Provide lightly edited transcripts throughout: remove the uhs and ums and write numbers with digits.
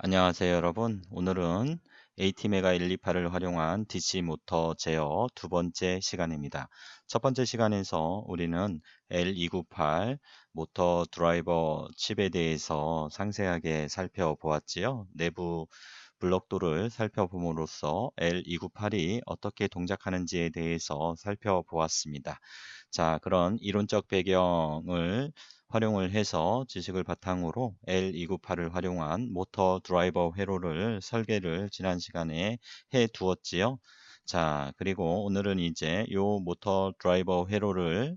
안녕하세요 여러분. 오늘은 AT메가 128을 활용한 DC 모터 제어 두 번째 시간입니다. 첫 번째 시간에서 우리는 L298 모터 드라이버 칩에 대해서 상세하게 살펴보았지요. 내부 블록도를 살펴봄으로써 L298이 어떻게 동작하는지에 대해서 살펴보았습니다. 자, 그런 이론적 배경을 활용을 해서 지식을 바탕으로 L298을 활용한 모터 드라이버 회로를 설계를 지난 시간에 해 두었지요. 자, 그리고 오늘은 이제 요 모터 드라이버 회로를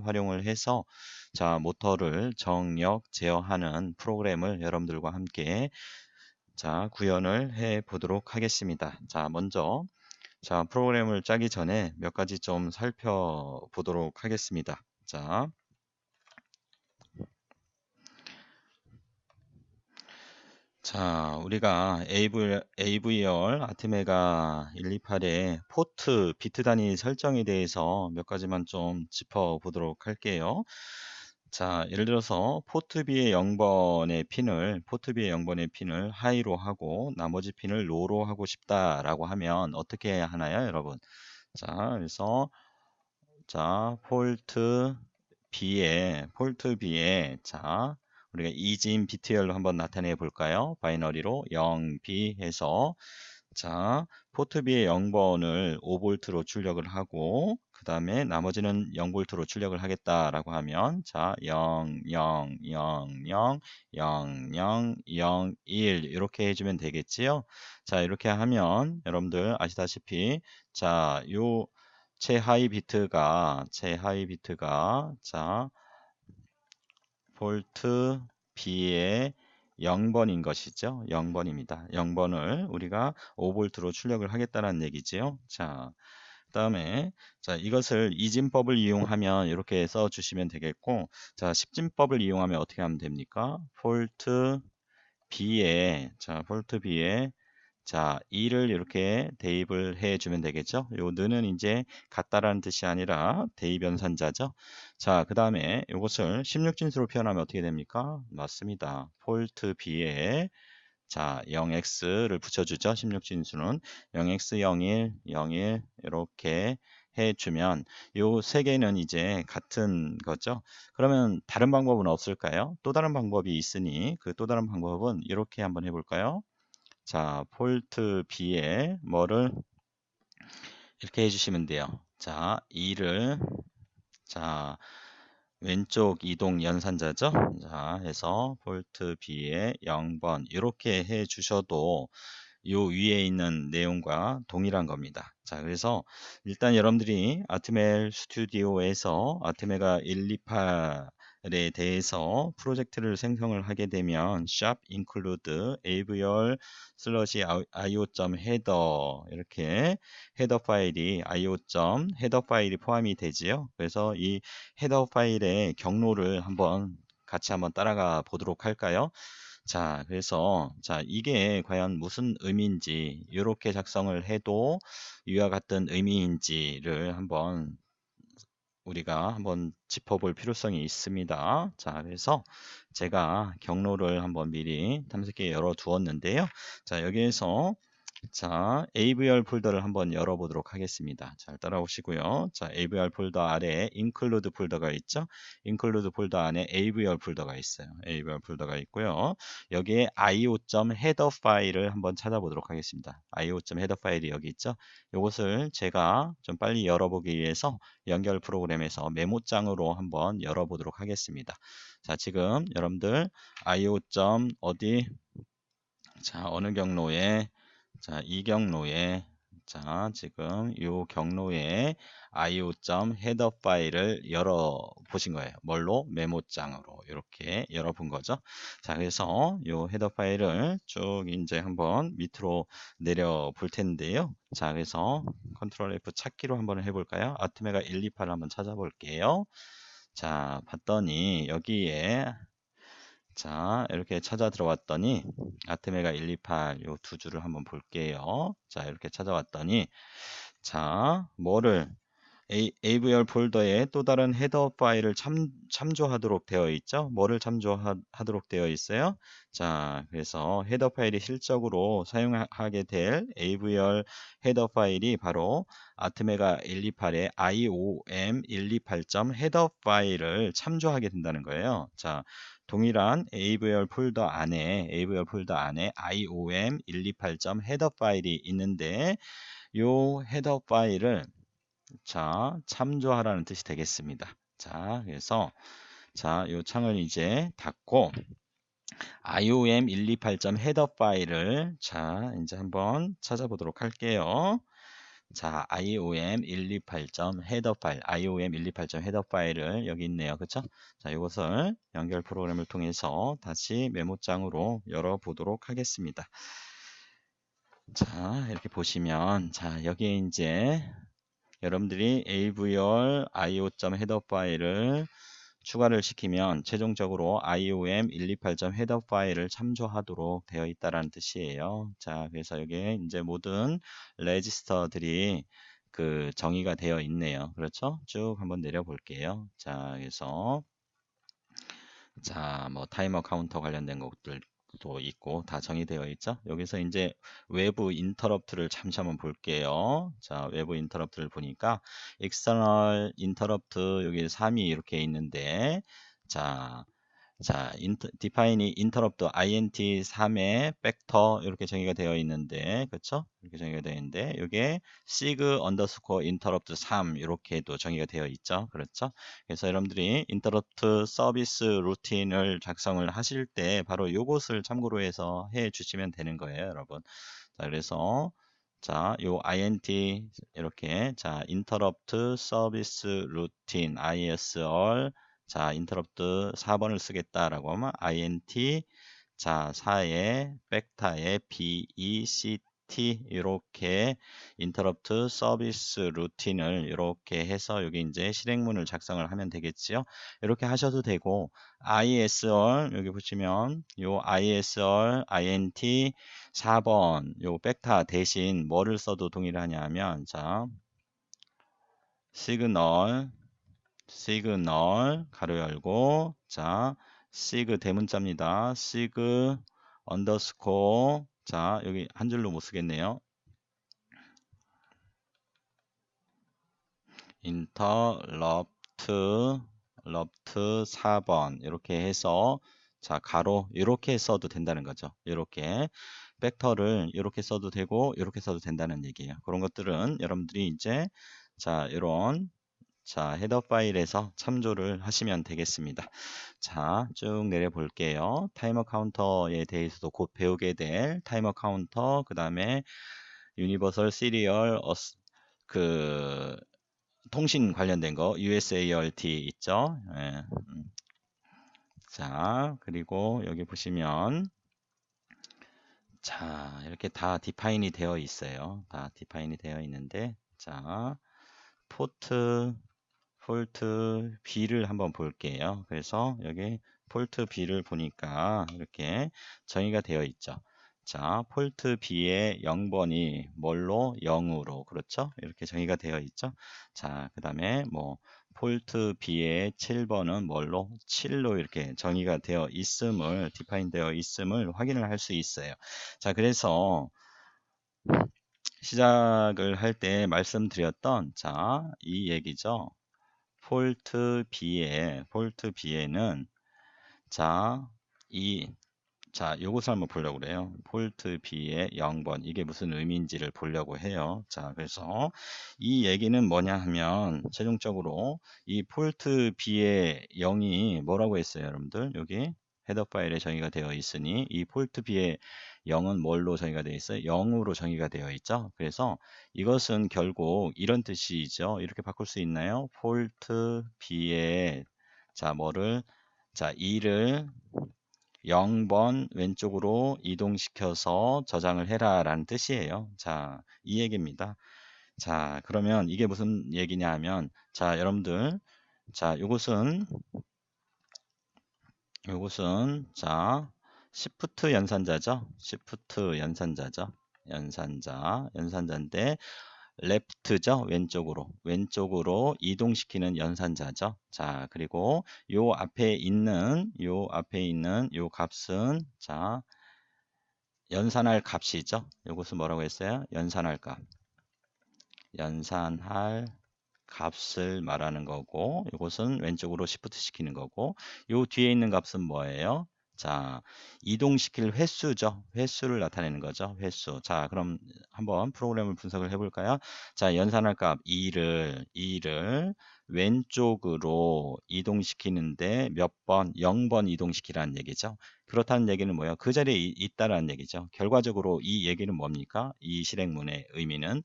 활용을 해서 자, 모터를 정력 제어하는 프로그램을 여러분들과 함께 자, 구현을 해 보도록 하겠습니다. 자, 먼저 자, 프로그램을 짜기 전에 몇 가지 좀 살펴보도록 하겠습니다. 자, 우리가 AVR 아트메가 128의 포트 비트 단위 설정에 대해서 몇 가지만 좀 짚어보도록 할게요. 자, 예를 들어서 포트 B의 0번의 핀을 하이로 하고 나머지 핀을 로로 하고 싶다라고 하면 어떻게 해야 하나요, 여러분? 자, 그래서 자, 폴트 B에 자, 우리가 이진 비트열로 한번 나타내 볼까요? 바이너리로 0, B 해서 자, 포트 B의 0번을 5V로 출력을 하고 그 다음에 나머지는 0V로 출력을 하겠다라고 하면 자, 0, 0, 0, 0, 0, 0, 0, 1 이렇게 해주면 되겠지요? 자, 이렇게 하면 여러분들 아시다시피 자, 요 최하위 비트가 자 폴트 B의 0번인 것이죠. 0번입니다. 0번을 우리가 5V로 출력을 하겠다는 얘기지요. 자, 그다음에 자, 이것을 이진법을 이용하면 이렇게 써 주시면 되겠고 자, 십진법을 이용하면 어떻게 하면 됩니까? 폴트 B에 자, 2를 이렇게 대입을 해 주면 되겠죠. 요 는은 이제 같다라는 뜻이 아니라 대입 연산자죠. 자, 그 다음에 이것을 16진수로 표현하면 어떻게 됩니까? 맞습니다. 폴트 B에 자, 0x를 붙여주죠. 16진수는 0x 01, 01 이렇게 해주면 요 세 개는 이제 같은 거죠. 그러면 다른 방법은 없을까요? 또 다른 방법이 있으니 그 또 다른 방법은 이렇게 한번 해볼까요? 자, 폴트 B에 뭐를 이렇게 해주시면 돼요. 자, 2를 자, 왼쪽 이동 연산자죠. 자, 해서 폴트 B에 0번 이렇게 해 주셔도 요 위에 있는 내용과 동일한 겁니다. 자, 그래서 일단 여러분들이 아트멜 스튜디오에서 아트메가 128에 대해서 프로젝트를 생성을 하게 되면 shop include avr 슬러시 io.header 이렇게 헤더 파일이 io.header 파일이 포함이 되지요. 그래서 이 헤더 파일의 경로를 같이 한번 따라가 보도록 할까요? 자, 그래서 자, 이게 과연 무슨 의미인지 이렇게 작성을 해도 이와 같은 의미인지를 우리가 한번 짚어볼 필요성이 있습니다. 자, 그래서 제가 경로를 한번 미리 탐색기에 열어 두었는데요. 자, 여기에서 자, AVR 폴더를 한번 열어보도록 하겠습니다. 잘 따라오시고요. 자, AVR 폴더 아래에 include 폴더가 있죠. include 폴더 안에 AVR 폴더가 있어요. AVR 폴더가 있고요. 여기에 io.header 파일을 한번 찾아보도록 하겠습니다. io.header 파일이 여기 있죠. 이것을 제가 좀 빨리 열어보기 위해서 연결 프로그램에서 메모장으로 한번 열어보도록 하겠습니다. 자, 지금 여러분들 io. 어디 자, 어느 경로에 자, 이 경로에 자, 지금 이 경로에 io.header 파일을 열어 보신 거예요. 뭘로? 메모장으로 이렇게 열어 본 거죠. 자, 그래서 이 헤더 파일을 쭉 이제 한번 밑으로 내려 볼 텐데요. 자, 그래서 컨트롤 F 찾기로 한번 해 볼까요? 아트메가 128을 한번 찾아볼게요. 자, 봤더니 여기에 자, 이렇게 찾아 들어왔더니 아트메가 128 요 두 줄을 한번 볼게요. 자, 이렇게 찾아왔더니 자, 뭐를 AVR 폴더에 또 다른 헤더 파일을 참조하도록 되어 있죠. 뭐를 참조하도록 되어 있어요? 자, 그래서 헤더 파일이 실적으로 사용하게 될 AVR 헤더 파일이 바로 아트메가 128의 IOM128점 헤더 파일을 참조하게 된다는 거예요. 자, 동일한 AVR 폴더 안에 IOM128점 헤더 파일이 있는데 요 헤더 파일을 자, 참조하라는 뜻이 되겠습니다. 자, 그래서 자, 요 창을 이제 닫고 IOM128점 헤더 파일을 자, 이제 한번 찾아보도록 할게요. 자, IOM128점 헤더 파일, IOM128점 헤더 파일을 여기 있네요. 그쵸? 자, 이것을 연결 프로그램을 통해서 다시 메모장으로 열어보도록 하겠습니다. 자, 이렇게 보시면 자, 여기에 이제 여러분들이 AVR IO.점 헤더 파일을 추가를 시키면 최종적으로 IOM128점 헤더 파일을 참조하도록 되어 있다라는 뜻이에요. 자, 그래서 여기에 이제 모든 레지스터들이 그 정의가 되어 있네요. 그렇죠? 쭉 한번 내려 볼게요. 자, 그래서 자, 뭐 타이머 카운터 관련된 것들도 있고 다 정의되어 있죠. 여기서 이제 외부 인터럽트를 잠시 한번 볼게요. 자, 외부 인터럽트를 보니까 external interrupt 여기 3이 이렇게 있는데 자, 디파인이 interrupt int 3의 벡터 이렇게 정의가 되어 있는데, 그렇죠? 이렇게 정의가 되어 있는데, 이게 sig underscore interrupt 3 이렇게도 정의가 되어 있죠, 그렇죠? 그래서 여러분들이 interrupt 서비스 루틴을 작성을 하실 때 바로 이것을 참고로 해서 해 주시면 되는 거예요, 여러분. 자, 그래서 자, 요 int 이렇게 자, interrupt service routine ISR 자, interrupt 4번을 쓰겠다라고 하면 int 자, 4의 벡터의 BECT 이렇게 interrupt service routine을 이렇게 해서 여기 이제 실행문을 작성을 하면 되겠지요. 이렇게 하셔도 되고 ISR 여기 보시면 요 ISR int 4번 요 벡터 대신 뭐를 써도 동일하냐면 자, 시그널 가로 열고 자 시그 대문자입니다. 시그 언더스코어 자 여기 한 줄로 못 쓰겠네요. 인터럽트 4번 이렇게 해서 자 가로 이렇게 써도 된다는 거죠. 이렇게 벡터를 이렇게 써도 되고 이렇게 써도 된다는 얘기예요. 그런 것들은 여러분들이 이제 자 이런 자, 헤더 파일에서 참조를 하시면 되겠습니다. 자, 쭉 내려 볼게요. 타이머 카운터에 대해서도 곧 배우게 될 타이머 카운터, 그 다음에 유니버설 시리얼 그 통신 관련된 거 USART 있죠? 예. 자, 그리고 여기 보시면 자, 이렇게 다 디파인이 되어 있어요. 다 디파인이 되어 있는데 자, 폴트 B를 한번 볼게요. 그래서 여기 폴트 B를 보니까 이렇게 정의가 되어 있죠. 자, 폴트 B의 0번이 뭘로? 0으로. 그렇죠? 이렇게 정의가 되어 있죠. 자, 그 다음에 뭐 폴트 B의 7번은 뭘로? 7로 이렇게 정의가 되어 있음을, 디파인 되어 있음을 확인을 할 수 있어요. 자, 그래서 시작을 할 때 말씀드렸던 자, 이 얘기죠. 폴트 B에는 자, 요것을 한번 보려고 그래요. 폴트 B의 0번 이게 무슨 의미인지를 보려고 해요. 자, 그래서 이 얘기는 뭐냐 하면 최종적으로 이 폴트 B의 0이 뭐라고 했어요, 여러분들? 여기 헤더 파일에 정의가 되어 있으니 이 폴트 B의 0은 뭘로 정의가 되어 있어요? 0으로 정의가 되어 있죠. 그래서 이것은 결국 이런 뜻이죠. 이렇게 바꿀 수 있나요? 폴트 B의 자, 뭐를 자, 2를 0번 왼쪽으로 이동시켜서 저장을 해라 라는 뜻이에요. 자, 이 얘기입니다. 자, 그러면 이게 무슨 얘기냐 하면 자, 여러분들 자, 요것은 자, 시프트 연산자죠. 시프트 연산자죠. 연산자인데 left죠. 왼쪽으로 이동시키는 연산자죠. 자, 그리고 요 앞에 있는 요 값은 자, 연산할 값이죠. 요것은 뭐라고 했어요? 연산할 값을 말하는 거고, 이것은 왼쪽으로 시프트 시키는 거고, 요 뒤에 있는 값은 뭐예요? 자, 이동시킬 횟수죠. 횟수를 나타내는 거죠. 횟수. 자, 그럼 한번 프로그램을 분석을 해볼까요? 자, 연산할 값 2를 왼쪽으로 이동시키는데 몇 번? 0번 이동시키라는 얘기죠. 그렇다는 얘기는 뭐예요? 그 자리에 있다라는 얘기죠. 결과적으로 이 얘기는 뭡니까? 이 실행문의 의미는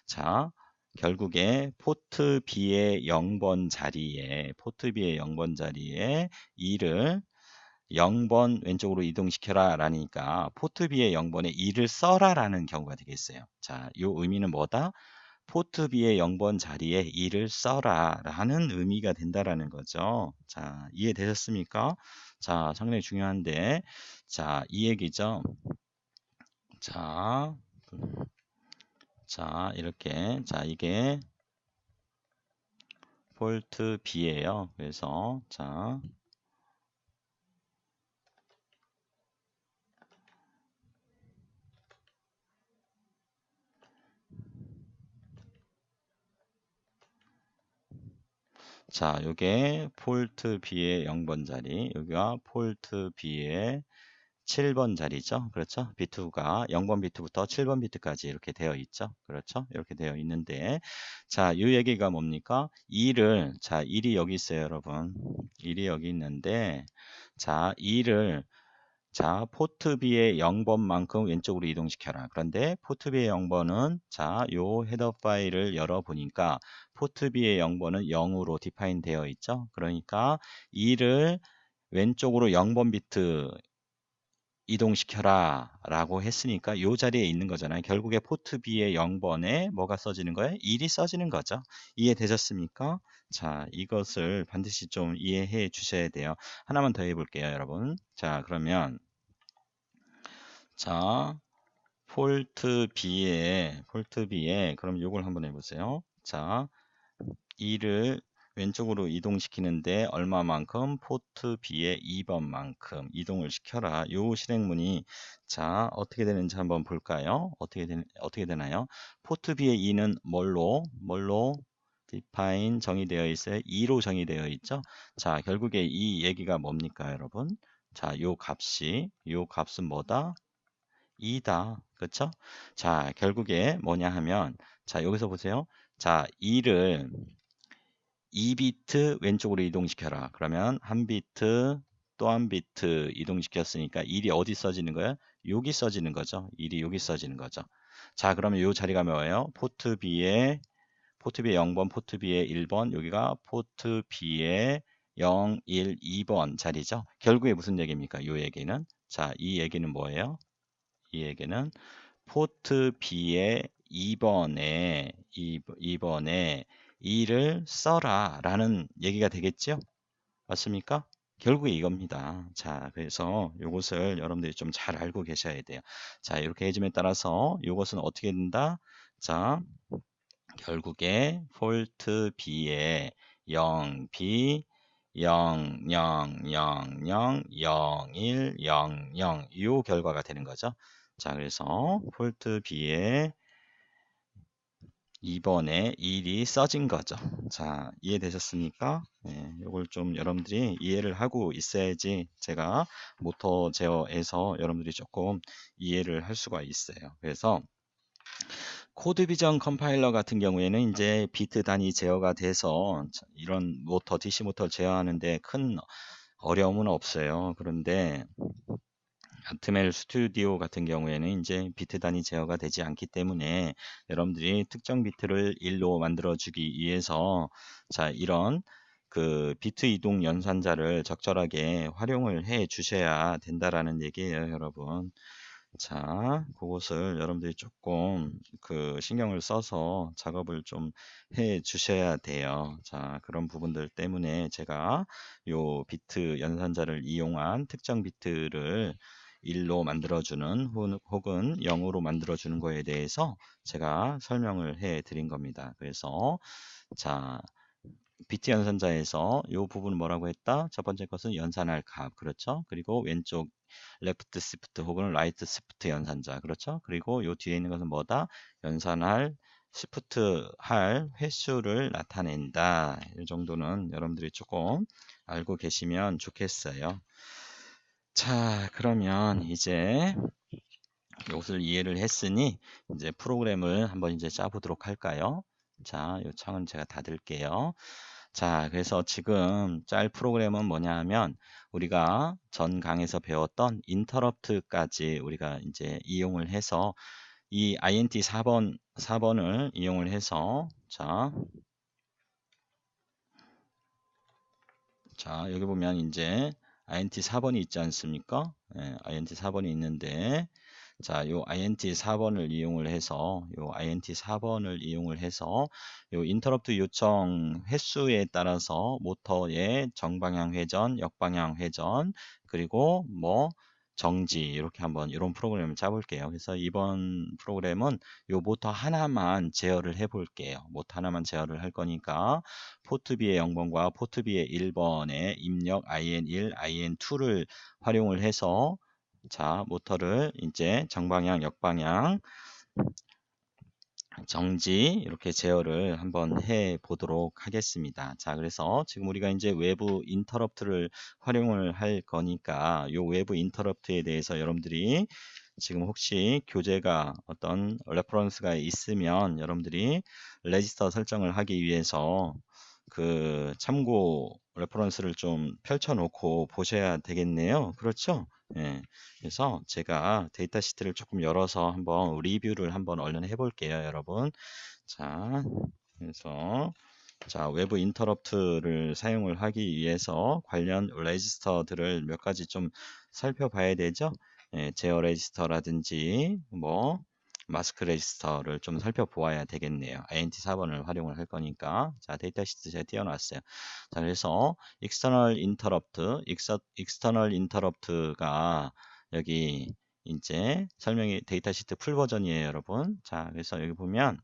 자, 결국에 포트 B의 0번 자리에 2를 0번 왼쪽으로 이동시켜라 라니까 포트 B의 0번에 2를 써라 라는 경우가 되겠어요. 자, 요 의미는 뭐다? 포트 B의 0번 자리에 2를 써라 라는 의미가 된다라는 거죠. 자, 이해되셨습니까? 자, 상당히 중요한데 자, 이 얘기죠. 자, 이렇게 이게 폴트 B예요. 그래서 요게 폴트 B의 0번 자리, 여기가 폴트 B의 7번 자리죠. 그렇죠? 비트가 0번 비트부터 7번 비트까지 이렇게 되어 있죠. 그렇죠? 이렇게 되어 있는데 자, 이 얘기가 뭡니까? 1이 여기 있어요, 여러분. 1이 여기 있는데 자, 2를 포트 B의 0번만큼 왼쪽으로 이동시켜라. 그런데 포트 B의 0번은 요 헤더 파일을 열어보니까 포트 B의 0번은 0으로 디파인 되어 있죠. 그러니까 2를 왼쪽으로 0번 비트 이동시켜라 라고 했으니까 요 자리에 있는 거잖아요. 결국에 포트 B의 0번에 뭐가 써지는 거예요? 1이 써지는 거죠. 이해되셨습니까? 자, 이것을 반드시 좀 이해해 주셔야 돼요. 하나만 더 해볼게요, 여러분. 자, 그러면 폴트 B에 그럼 요걸 한번 해보세요. 자, 2를 왼쪽으로 이동시키는데 얼마만큼? 포트 B의 2번만큼 이동을 시켜라. 요 실행문이 어떻게 되는지 한번 볼까요? 어떻게 되나요? 포트 B의 2는 뭘로 define 정의되어 있어요? 2로 정의되어 있죠? 자, 결국에 이 얘기가 뭡니까, 여러분? 요 값은 뭐다? 2다. 그쵸? 자, 결국에 뭐냐 하면, 여기서 보세요. 2를 2비트 왼쪽으로 이동시켜라. 그러면 한 비트, 또 한 비트 이동시켰으니까 1이 어디 써지는 거야? 여기 써지는 거죠. 1이 여기 써지는 거죠. 자, 그러면 이 자리가 뭐예요? 포트 B의 0번, 포트 B의 1번, 여기가 포트 B의 0, 1, 2번 자리죠. 결국에 무슨 얘기입니까? 이 얘기는. 이 얘기는 뭐예요? 이 얘기는 포트 B의 2번에 2를 써라 라는 얘기가 되겠죠? 맞습니까? 결국에 이겁니다. 자, 그래서 이것을 여러분들이 좀 잘 알고 계셔야 돼요. 자, 이렇게 해줌에 따라서 이것은 어떻게 된다? 자, 결국에 폴트 B의 0, B 0, 0, 0, 0, 0, 1, 0, 0 이 결과가 되는 거죠. 자, 그래서 폴트 B의 2번에 1이 써진 거죠. 자, 이해되셨습니까? 네, 이걸 좀 여러분들이 이해를 하고 있어야지 제가 모터 제어에서 여러분들이 조금 이해를 할 수가 있어요. 그래서 코드 비전 컴파일러 같은 경우에는 이제 비트 단위 제어가 돼서 이런 모터, DC 모터 제어하는데 큰 어려움은 없어요. 그런데 아트멜 스튜디오 같은 경우에는 이제 비트 단위 제어가 되지 않기 때문에 여러분들이 특정 비트를 1로 만들어 주기 위해서 이런 그 비트 이동 연산자를 적절하게 활용을 해 주셔야 된다라는 얘기예요, 여러분. 자, 그것을 여러분들이 조금 그 신경을 써서 작업을 좀 해 주셔야 돼요. 자, 그런 부분들 때문에 제가 요 비트 연산자를 이용한 특정 비트를 1로 만들어주는 혹은 0으로 만들어주는 거에 대해서 제가 설명을 해 드린 겁니다. 그래서 자, 비트 연산자에서 이 부분은 뭐라고 했다? 첫 번째 것은 연산할 값, 그렇죠? 그리고 왼쪽 레프트 시프트 혹은 라이트 시프트 연산자, 그렇죠? 그리고 이 뒤에 있는 것은 뭐다? 연산할 시프트 할 횟수를 나타낸다. 이 정도는 여러분들이 조금 알고 계시면 좋겠어요. 자, 그러면 이제 이것을 이해를 했으니 이제 프로그램을 한번 이제 짜보도록 할까요? 자, 이 창은 제가 닫을게요. 자, 그래서 지금 짤 프로그램은 뭐냐 하면 우리가 전 강에서 배웠던 인터럽트까지 우리가 이제 이용을 해서 이 int 4번을 이용을 해서 자, 여기 보면 이제 int 4번이 있지 않습니까? 예, int 4번이 있는데 자, 요 int 4번을 이용을 해서 요 인터럽트 요청 횟수에 따라서 모터의 정방향 회전, 역방향 회전, 그리고 뭐 정지 이렇게 한번 이런 프로그램을 짜볼게요. 그래서 이번 프로그램은 요 모터 하나만 제어를 해 볼게요. 모터 하나만 제어를 할 거니까 포트 B의 0번과 포트 B의 1번의 입력 IN1, IN2를 활용을 해서 자, 모터를 이제 정방향, 역방향, 정지 이렇게 제어를 한번 해 보도록 하겠습니다. 자, 그래서 지금 우리가 이제 외부 인터럽트를 활용을 할 거니까 이 외부 인터럽트에 대해서 여러분들이 지금 혹시 교재가 어떤 레퍼런스가 있으면 여러분들이 레지스터 설정을 하기 위해서 그 참고 레퍼런스를 좀 펼쳐 놓고 보셔야 되겠네요. 그렇죠? 예. 그래서 제가 데이터 시트를 조금 열어서 한번 리뷰를 한번 얼른 해볼게요, 여러분. 자, 그래서 자, 외부 인터럽트를 사용을 하기 위해서 관련 레지스터들을 몇 가지 좀 살펴봐야 되죠. 예, 제어 레지스터라든지 뭐 마스크 레지스터를 좀 살펴보아야 되겠네요. INT 4번을 활용을 할 거니까. 자, 데이터 시트 제가 띄워놨어요. 자, 그래서 external interrupt가 여기 이제 설명이 데이터 시트 풀 버전이에요, 여러분. 자, 그래서 여기 보면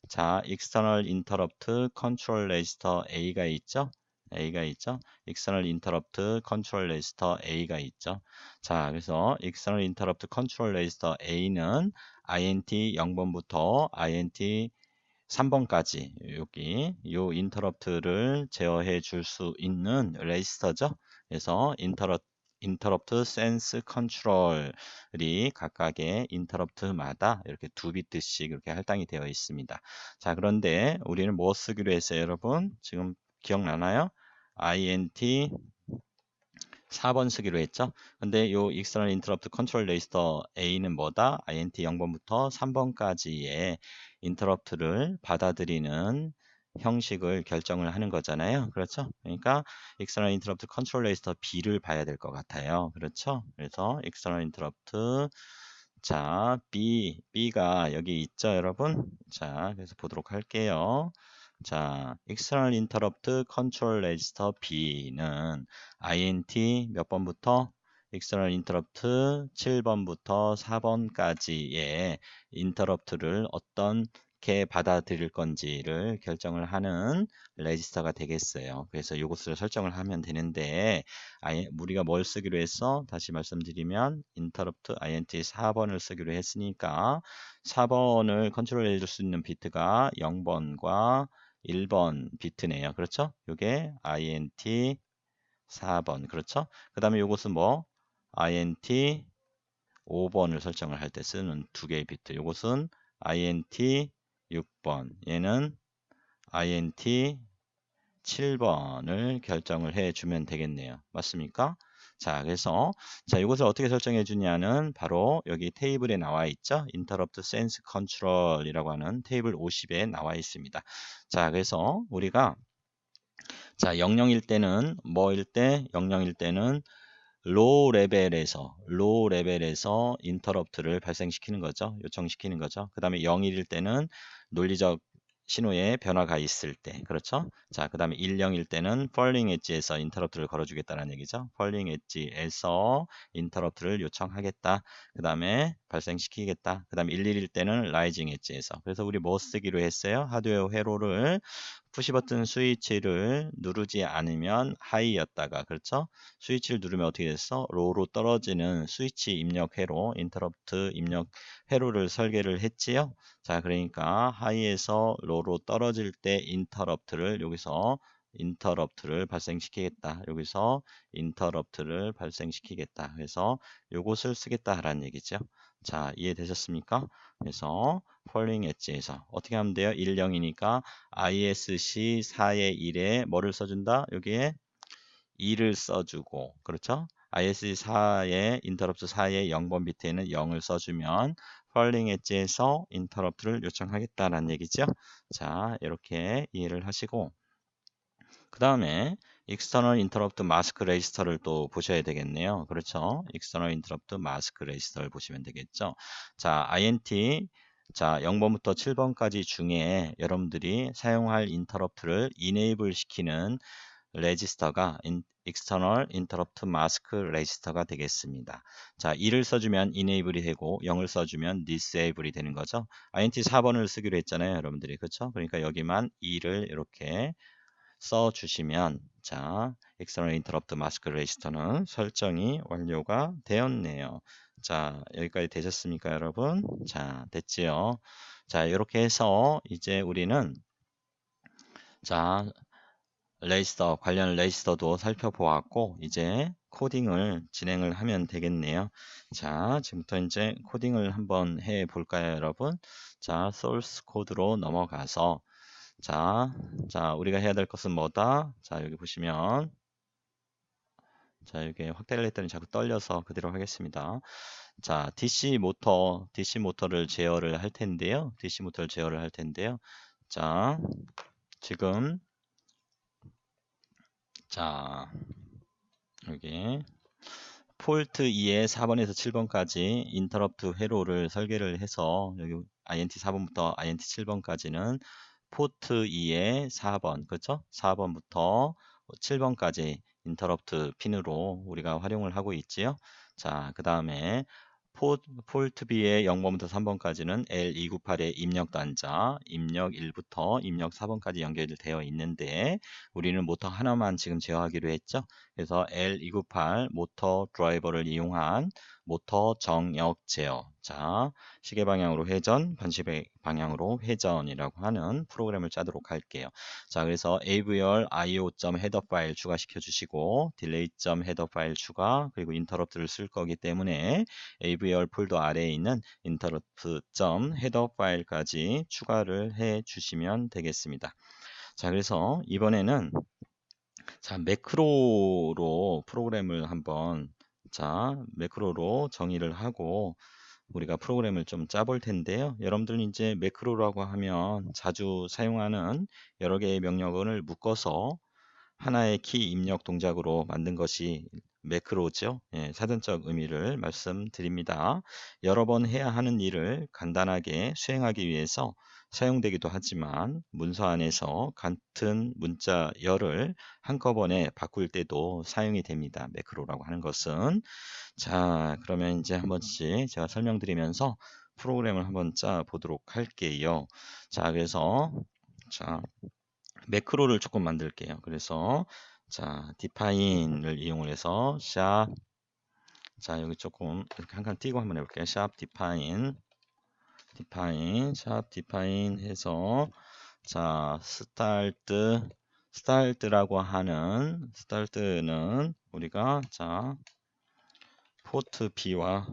자, external interrupt control register A가 있죠? external interrupt control register A가 있죠. 자, 그래서 external interrupt control register A는 int 0번부터 int 3번까지 여기 요 인터럽트를 제어해 줄 수 있는 레지스터죠. 그래서 interrupt sense control이 각각의 인터럽트마다 이렇게 2비트씩 이렇게 할당이 되어 있습니다. 자, 그런데 우리는 뭐 쓰기로 했어요, 여러분? 지금 기억나나요? int 4번 쓰기로 했죠. 근데 요 external interrupt control register A는 뭐다? int 0번부터 3번까지의 인터럽트를 받아들이는 형식을 결정을 하는 거잖아요. 그렇죠? 그러니까 external interrupt control register B를 봐야 될 것 같아요. 그렇죠? 그래서 external interrupt 자, B가 여기 있죠, 여러분? 자, 그래서 보도록 할게요. 자, external interrupt control register B는 int 몇 번부터 external interrupt 7번부터 4번까지의 interrupt를 어떻게 받아들일 건지를 결정을 하는 레지스터가 되겠어요. 그래서 이것을 설정을 하면 되는데 우리가 뭘 쓰기로 했어? 다시 말씀드리면 interrupt int 4번을 쓰기로 했으니까 4번을 컨트롤해 줄 수 있는 비트가 0번과 1번 비트네요. 그렇죠? 이게 int 4번. 그렇죠? 그 다음에 이것은 뭐? int 5번을 설정을 할 때 쓰는 두 개의 비트. 이것은 int 6번. 얘는 int 7번을 결정을 해 주면 되겠네요. 맞습니까? 자, 그래서 자, 이것을 어떻게 설정해 주냐는 바로 여기 테이블에 나와 있죠. Interrupt Sense Control이라고 하는 테이블 50에 나와 있습니다. 자, 그래서 우리가 자, 00일 때는 뭐일 때? 00일 때는 로우 레벨에서 인터럽트를 발생시키는 거죠. 요청시키는 거죠. 그 다음에 01일 때는 논리적 신호에 변화가 있을 때, 그렇죠? 자, 그 다음에 10일 때는 falling edge에서 인터럽트를 걸어주겠다는 얘기죠. falling edge에서 인터럽트를 요청하겠다. 그 다음에 발생시키겠다. 그 다음에 11일 때는 rising edge에서. 그래서 우리 뭐 쓰기로 했어요? 하드웨어 회로를 푸시 버튼 스위치를 누르지 않으면 하이였다가, 그렇죠? 스위치를 누르면 어떻게 됐어? 로우로 떨어지는 스위치 입력 회로, 인터럽트 입력 회로를 설계를 했지요. 자, 그러니까 하이에서 로우로 떨어질 때 인터럽트를 여기서 인터럽트를 발생시키겠다. 여기서 인터럽트를 발생시키겠다. 그래서 요것을 쓰겠다라는 얘기죠. 자, 이해되셨습니까? 그래서 falling edge에서 어떻게 하면 돼요? 10이니까 ISC 4의 1에 뭐를 써준다? 여기에 2를 써주고, 그렇죠? ISC 4의 인터럽트 4의 0번 밑에는 0을 써주면 falling edge에서 인터럽트를 요청하겠다라는 얘기죠. 자, 이렇게 이해를 하시고, 그 다음에 external interrupt mask register를 또 보셔야 되겠네요. 그렇죠? external interrupt mask register를 보시면 되겠죠. 자, INT 자 0번부터 7번까지 중에 여러분들이 사용할 인터럽트를 enable 시키는 레지스터가 external interrupt mask register가 되겠습니다. 자, 2를 써주면 enable이 되고 0을 써주면 disable이 되는 거죠. INT 4번을 쓰기로 했잖아요, 여러분들이. 그렇죠? 그러니까 여기만 2를 이렇게 써주시면 자, external interrupt mask register는 설정이 완료가 되었네요. 자, 여기까지 되셨습니까, 여러분? 자, 됐지요? 자, 이렇게 해서 이제 우리는 자, 레지스터 관련 레지스터도 살펴보았고 이제 코딩을 진행을 하면 되겠네요. 자, 지금부터 이제 코딩을 한번 해 볼까요, 여러분? 자, 소스 코드로 넘어가서 자, 우리가 해야 될 것은 뭐다? 자, 여기 보시면 자, 여기 확대를 했더니 자꾸 떨려서 그대로 하겠습니다. 자, DC 모터를 제어를 할 텐데요. DC 모터를 제어를 할 텐데요. 자, 지금 자, 여기 폴트 2의 4번에서 7번까지 인터럽트 회로를 설계를 해서 여기 INT 4번부터 INT 7번까지는 포트 2의 4번, 그렇죠? 4번부터 7번까지 인터럽트 핀으로 우리가 활용을 하고 있지요. 자, 그 다음에 폴트 B의 0번부터 3번까지는 L298의 입력 단자, 입력 1부터 입력 4번까지 연결되어 있는데 우리는 모터 하나만 지금 제어하기로 했죠. 그래서 L298 모터 드라이버를 이용한 모터 정역 제어. 자, 시계 방향으로 회전, 반시계 방향으로 회전이라고 하는 프로그램을 짜도록 할게요. 자, 그래서 avr io.header 파일 추가시켜 주시고 delay.header 파일 추가, 그리고 인터럽트를 쓸 거기 때문에 avr 폴더 아래에 있는 interrupt.header 파일까지 추가를 해 주시면 되겠습니다. 자, 그래서 이번에는 자, 매크로로 프로그램을 한번 매크로로 정의를 하고 우리가 프로그램을 좀 짜볼 텐데요. 여러분들은 이제 매크로라고 하면 자주 사용하는 여러 개의 명령어를 묶어서 하나의 키 입력 동작으로 만든 것이 매크로죠. 예, 사전적 의미를 말씀드립니다. 여러 번 해야 하는 일을 간단하게 수행하기 위해서 사용되기도 하지만 문서 안에서 같은 문자열을 한꺼번에 바꿀 때도 사용이 됩니다. 매크로라고 하는 것은. 자, 그러면 이제 한 번씩 제가 설명드리면서 프로그램을 한번 짜 보도록 할게요. 자, 그래서 자, 매크로를 조금 만들게요. 그래서 자, define을 이용을 해서 샵 자, 여기 조금 이렇게 한 칸 띄고 한번 해볼게요. 샵 define 샵 define 해서 자, start라고 하는 start는 우리가 자, 포트 B와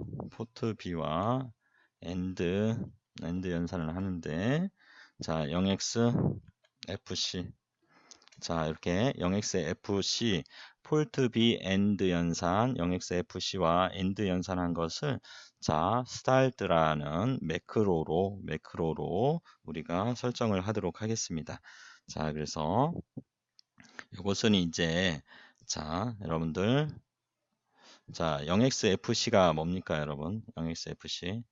and 연산을 하는데 자, 0x FC 자, 이렇게 0xfc 폴트 B AND 연산 0xfc와 AND 연산한 것을 자, start라는 매크로로 우리가 설정을 하도록 하겠습니다. 자, 그래서 이것은 이제 자, 여러분들 자, 0xfc가 뭡니까, 여러분? 0xfc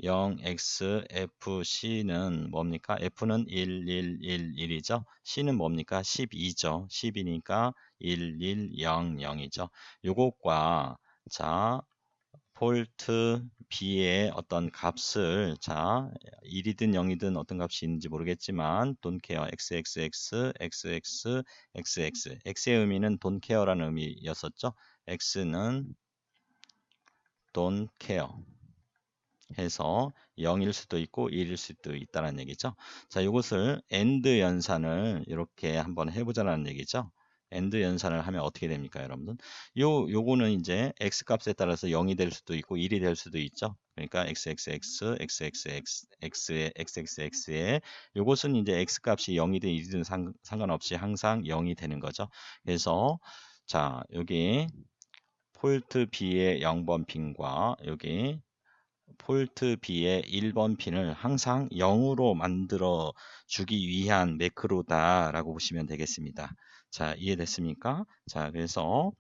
0xfc는 뭡니까? f는 1, 1, 1, 1이죠. c는 뭡니까? 12죠. 10이니까 1, 1, 0, 0이죠. 요것과 자 폴트 B의 어떤 값을 자 1이든 0이든 어떤 값이 있는지 모르겠지만 don't care xxx xx xx x의 의미는 don't care라는 의미였었죠. x는 don't care 해서 0일 수도 있고 1일 수도 있다는 얘기죠. 자, 이것을 AND 연산을 이렇게 한번 해보자는 얘기죠. AND 연산을 하면 어떻게 됩니까, 여러분들? 요거는 이제 x 값에 따라서 0이 될 수도 있고 1이 될 수도 있죠. 그러니까 xxx, xxx, x의 xxx에 요것은 이제 x 값이 0이든 1이든 상관없이 항상 0이 되는 거죠. 그래서 자, 여기 폴트 B의 0번 핀과 여기 폴트 B의 1번 핀을 항상 0으로 만들어 주기 위한 매크로다 라고 보시면 되겠습니다. 자, 이해됐습니까? 자, 그래서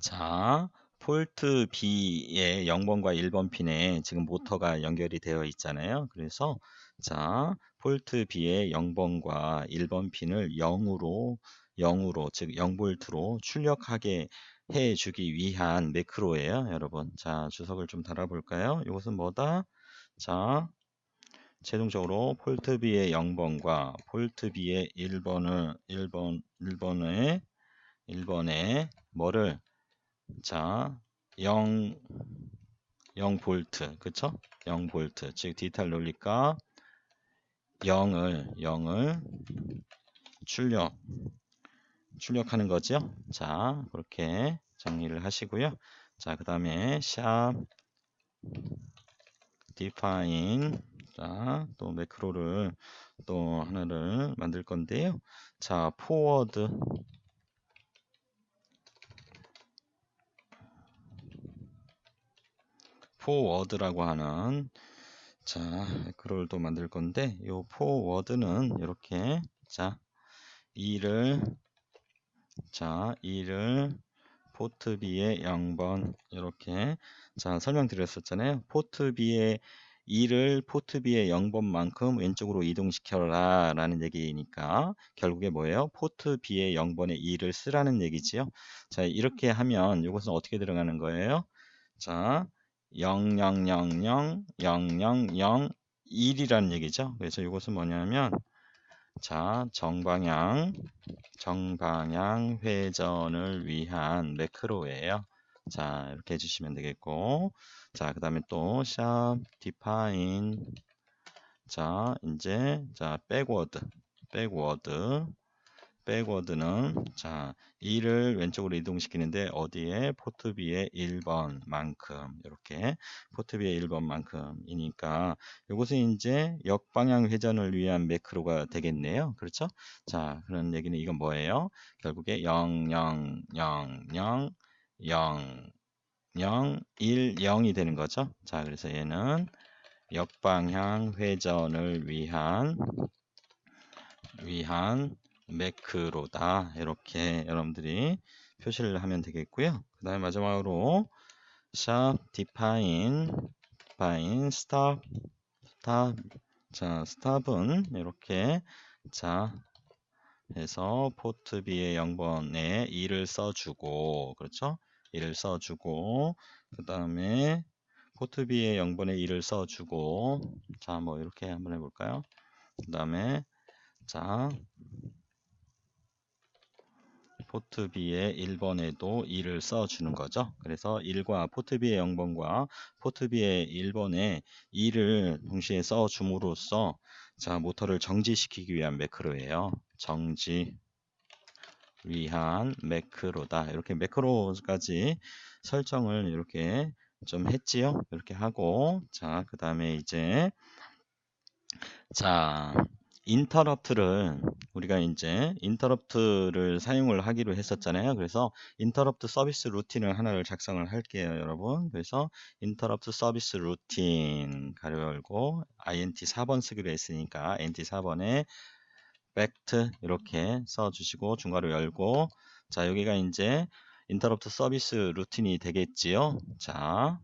자, 폴트 B의 0번과 1번 핀에 지금 모터가 연결이 되어 있잖아요. 그래서 자, 폴트 B의 0번과 1번 핀을 0으로 즉 0볼트로 출력하게 해주기 위한 매크로예요, 여러분. 자, 주석을 좀 달아볼까요? 이것은 뭐다? 자, 최종적으로 폴트 B의 0번과 폴트 B의 1번에 뭐를 자, 0볼트, 그쵸? 0볼트, 즉 디지털 논리가 0을 출력하는 거죠. 자, 그렇게 정리를 하시고요. 자, 그 다음에 샵 define 자, 또 매크로를 또 하나를 만들 건데요. 자, forward라고 하는 자, 매크로를 또 만들 건데 요 forward는 이렇게 자, 2를 포트 B의 0번 이렇게 자 설명드렸었잖아요. 포트 B의 2를 포트 B의 0번만큼 왼쪽으로 이동시켜라 라는 얘기니까 결국에 뭐예요? 포트 B의 0번에 2를 쓰라는 얘기지요. 자, 이렇게 하면 이것은 어떻게 들어가는 거예요? 자, 0000001이라는 얘기죠. 그래서 이것은 뭐냐면 자, 정방향 회전을 위한 매크로예요. 자, 이렇게 해주시면 되겠고, 자, 그 다음에 또 샵 define 자, 이제 자 백워드는 자 2를 왼쪽으로 이동시키는데 어디에 포트 B의 1번만큼 이렇게 포트 B의 1번만큼이니까 이것은 이제 역방향 회전을 위한 매크로가 되겠네요. 그렇죠? 자, 그런 얘기는 이건 뭐예요? 결국에 0, 0, 0, 0, 0, 0, 1, 0이 되는 거죠. 자, 그래서 얘는 역방향 회전을 위한 매크로다. 이렇게 여러분들이 표시를 하면 되겠고요. 그 다음에 마지막으로 샵 define stop 자, stop은 이렇게 자 해서 포트 B의 0번에 2를 써주고 그렇죠? 2를 써주고 그 다음에 포트 B의 0번에 2를 써주고 자, 뭐 이렇게 한번 해볼까요? 그 다음에 자 포트 B의 1번에도 2를 써주는 거죠. 그래서 1과 포트 B의 0번과 포트 B의 1번에 2를 동시에 써줌으로써 자 모터를 정지시키기 위한 매크로예요. 정지 위한 매크로다. 이렇게 매크로까지 설정을 이렇게 좀 했지요. 이렇게 하고 자 그 다음에 이제 자 인터럽트를 우리가 이제 인터럽트를 사용을 하기로 했었잖아요. 그래서 인터럽트 서비스 루틴을 하나를 작성을 할게요, 여러분. 그래서 인터럽트 서비스 루틴 가로 열고 int 4번 쓰기로 했으니까 int 4번에 fact 이렇게 써주시고 중괄호 열고 자 여기가 이제 인터럽트 서비스 루틴이 되겠지요. 자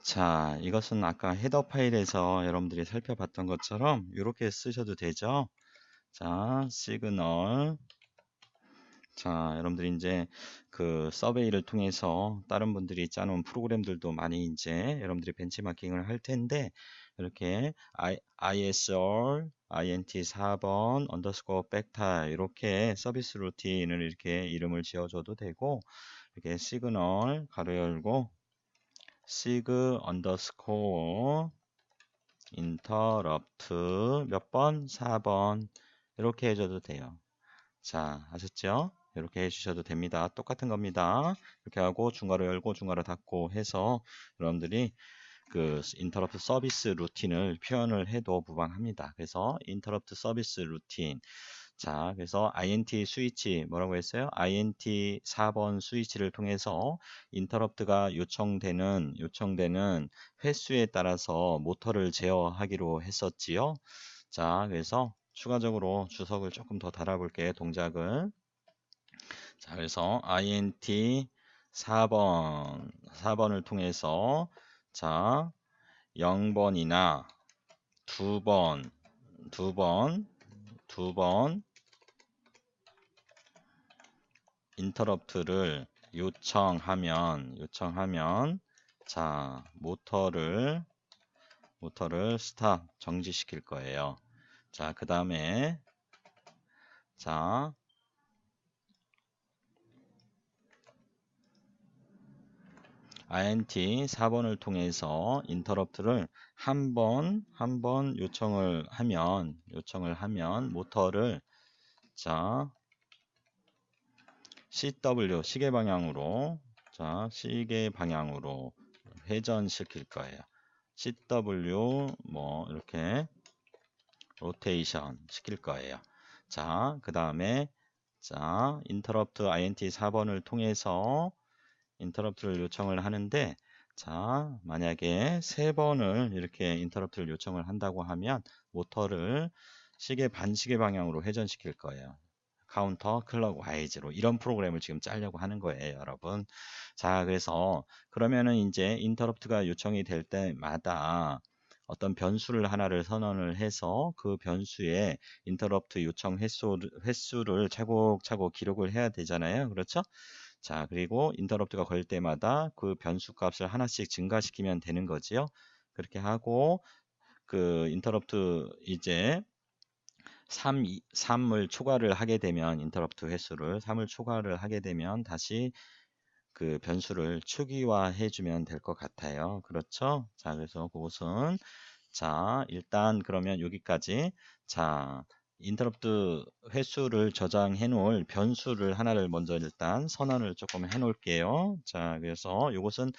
자, 이것은 아까 헤더 파일에서 여러분들이 살펴봤던 것처럼 이렇게 쓰셔도 되죠. 자, 시그널. 자, 여러분들이 이제 그 서베이를 통해서 다른 분들이 짜놓은 프로그램들도 많이 이제 여러분들이 벤치마킹을 할 텐데, 이렇게 ISR, INT 4번, 언더스코어 백타 이렇게 서비스 루틴을 이렇게 이름을 지어줘도 되고, 이렇게 시그널 가로 열고 시그 언더스코어 인터럽트 몇 번? 4번 이렇게 해줘도 돼요. 자, 아셨죠? 이렇게 해주셔도 됩니다. 똑같은 겁니다. 이렇게 하고 중괄호 열고 중괄호 닫고 해서 여러분들이 그 인터럽트 서비스 루틴을 표현을 해도 무방합니다. 그래서 인터럽트 서비스 루틴. 자, 그래서 INT 스위치 뭐라고 했어요? INT 4번 스위치를 통해서 인터럽트가 요청되는 횟수에 따라서 모터를 제어하기로 했었지요. 자, 그래서 추가적으로 주석을 조금 더 달아볼게요. 동작을. 자, 그래서 INT 4번을 통해서 자, 0번이나 2번, 2번 인터럽트를 요청하면 자, 모터를 스탑 정지시킬 거예요. 자, 그 다음에 자, INT 4번을 통해서 인터럽트를 한 번 요청을 하면 모터를 자, CW 시계 방향으로 회전시킬 거예요. CW 뭐 이렇게 로테이션 시킬 거예요. 자, 그 다음에 자, 인터럽트 INT 4번을 통해서 인터럽트를 요청을 하는데 자, 만약에 3번을 이렇게 인터럽트를 요청을 한다고 하면 모터를 반시계 방향으로 회전시킬 거예요. 카운터 클럭와이즈로 이런 프로그램을 지금 짜려고 하는 거예요, 여러분. 자, 그래서 그러면은 이제 인터럽트가 요청이 될 때마다 어떤 변수를 하나를 선언을 해서 그 변수에 인터럽트 요청 횟수를 차곡차곡 기록을 해야 되잖아요. 그렇죠? 자, 그리고 인터럽트가 걸 때마다 그 변수 값을 하나씩 증가시키면 되는 거지요. 그렇게 하고 그 인터럽트 이제 3을 초과를 하게 되면 인터럽트 횟수를 3을 초과를 하게 되면 다시 그 변수를 추기화해 주면 될 것 같아요. 그렇죠? 자, 그래서 그것은 자, 일단 그러면 여기까지 자, 인터럽트 횟수를 저장해 놓을 변수를 하나를 먼저 일단 선언을 조금 해 놓을게요. 자, 그래서 이것은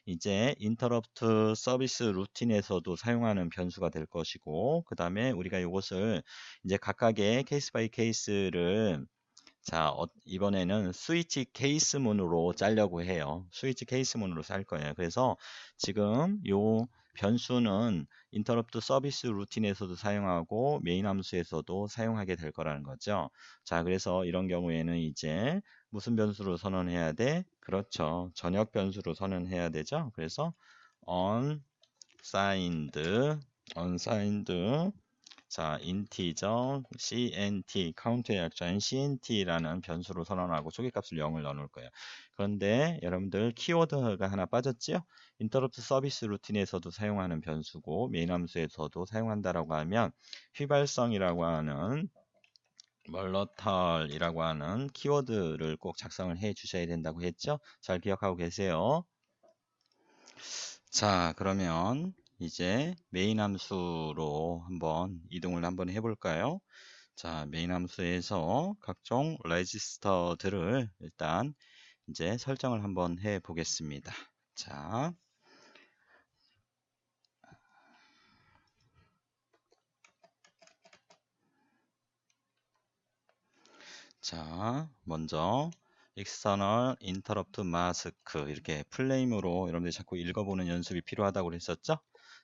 이제 인터럽트 서비스 루틴에서도 사용하는 변수가 될 것이고 그 다음에 우리가 이것을 이제 각각의 케이스 바이 케이스를 자, 이번에는 스위치 케이스문으로 짜려고 해요. 스위치 케이스문으로 짤 거예요. 그래서 지금 요 변수는 인터럽트 서비스 루틴에서도 사용하고 메인 함수에서도 사용하게 될 거라는 거죠. 자, 그래서 이런 경우에는 이제 무슨 변수로 선언해야 돼? 그렇죠. 전역 변수로 선언해야 되죠. 그래서 unsigned 자, 인티저 CNT 카운트의 약자인 CNT라는 변수로 선언하고 초기값을 0을 넣어 놓을 거예요. 그런데 여러분들 키워드가 하나 빠졌지요? 인터럽트 서비스 루틴에서도 사용하는 변수고 메인 함수에서도 사용한다라고 하면 휘발성이라고 하는 멀러탈이라고 하는 키워드를 꼭 작성을 해 주셔야 된다고 했죠? 잘 기억하고 계세요. 자, 그러면 이제 메인 함수로 한번 이동을 한번 해볼까요? 자, 메인 함수에서 각종 레지스터들을 일단 이제 설정을 한번 해 보겠습니다. 자, 먼저 external interrupt mask 이렇게 플레임으로 여러분들이 자꾸 읽어보는 연습이 필요하다고 그랬었죠?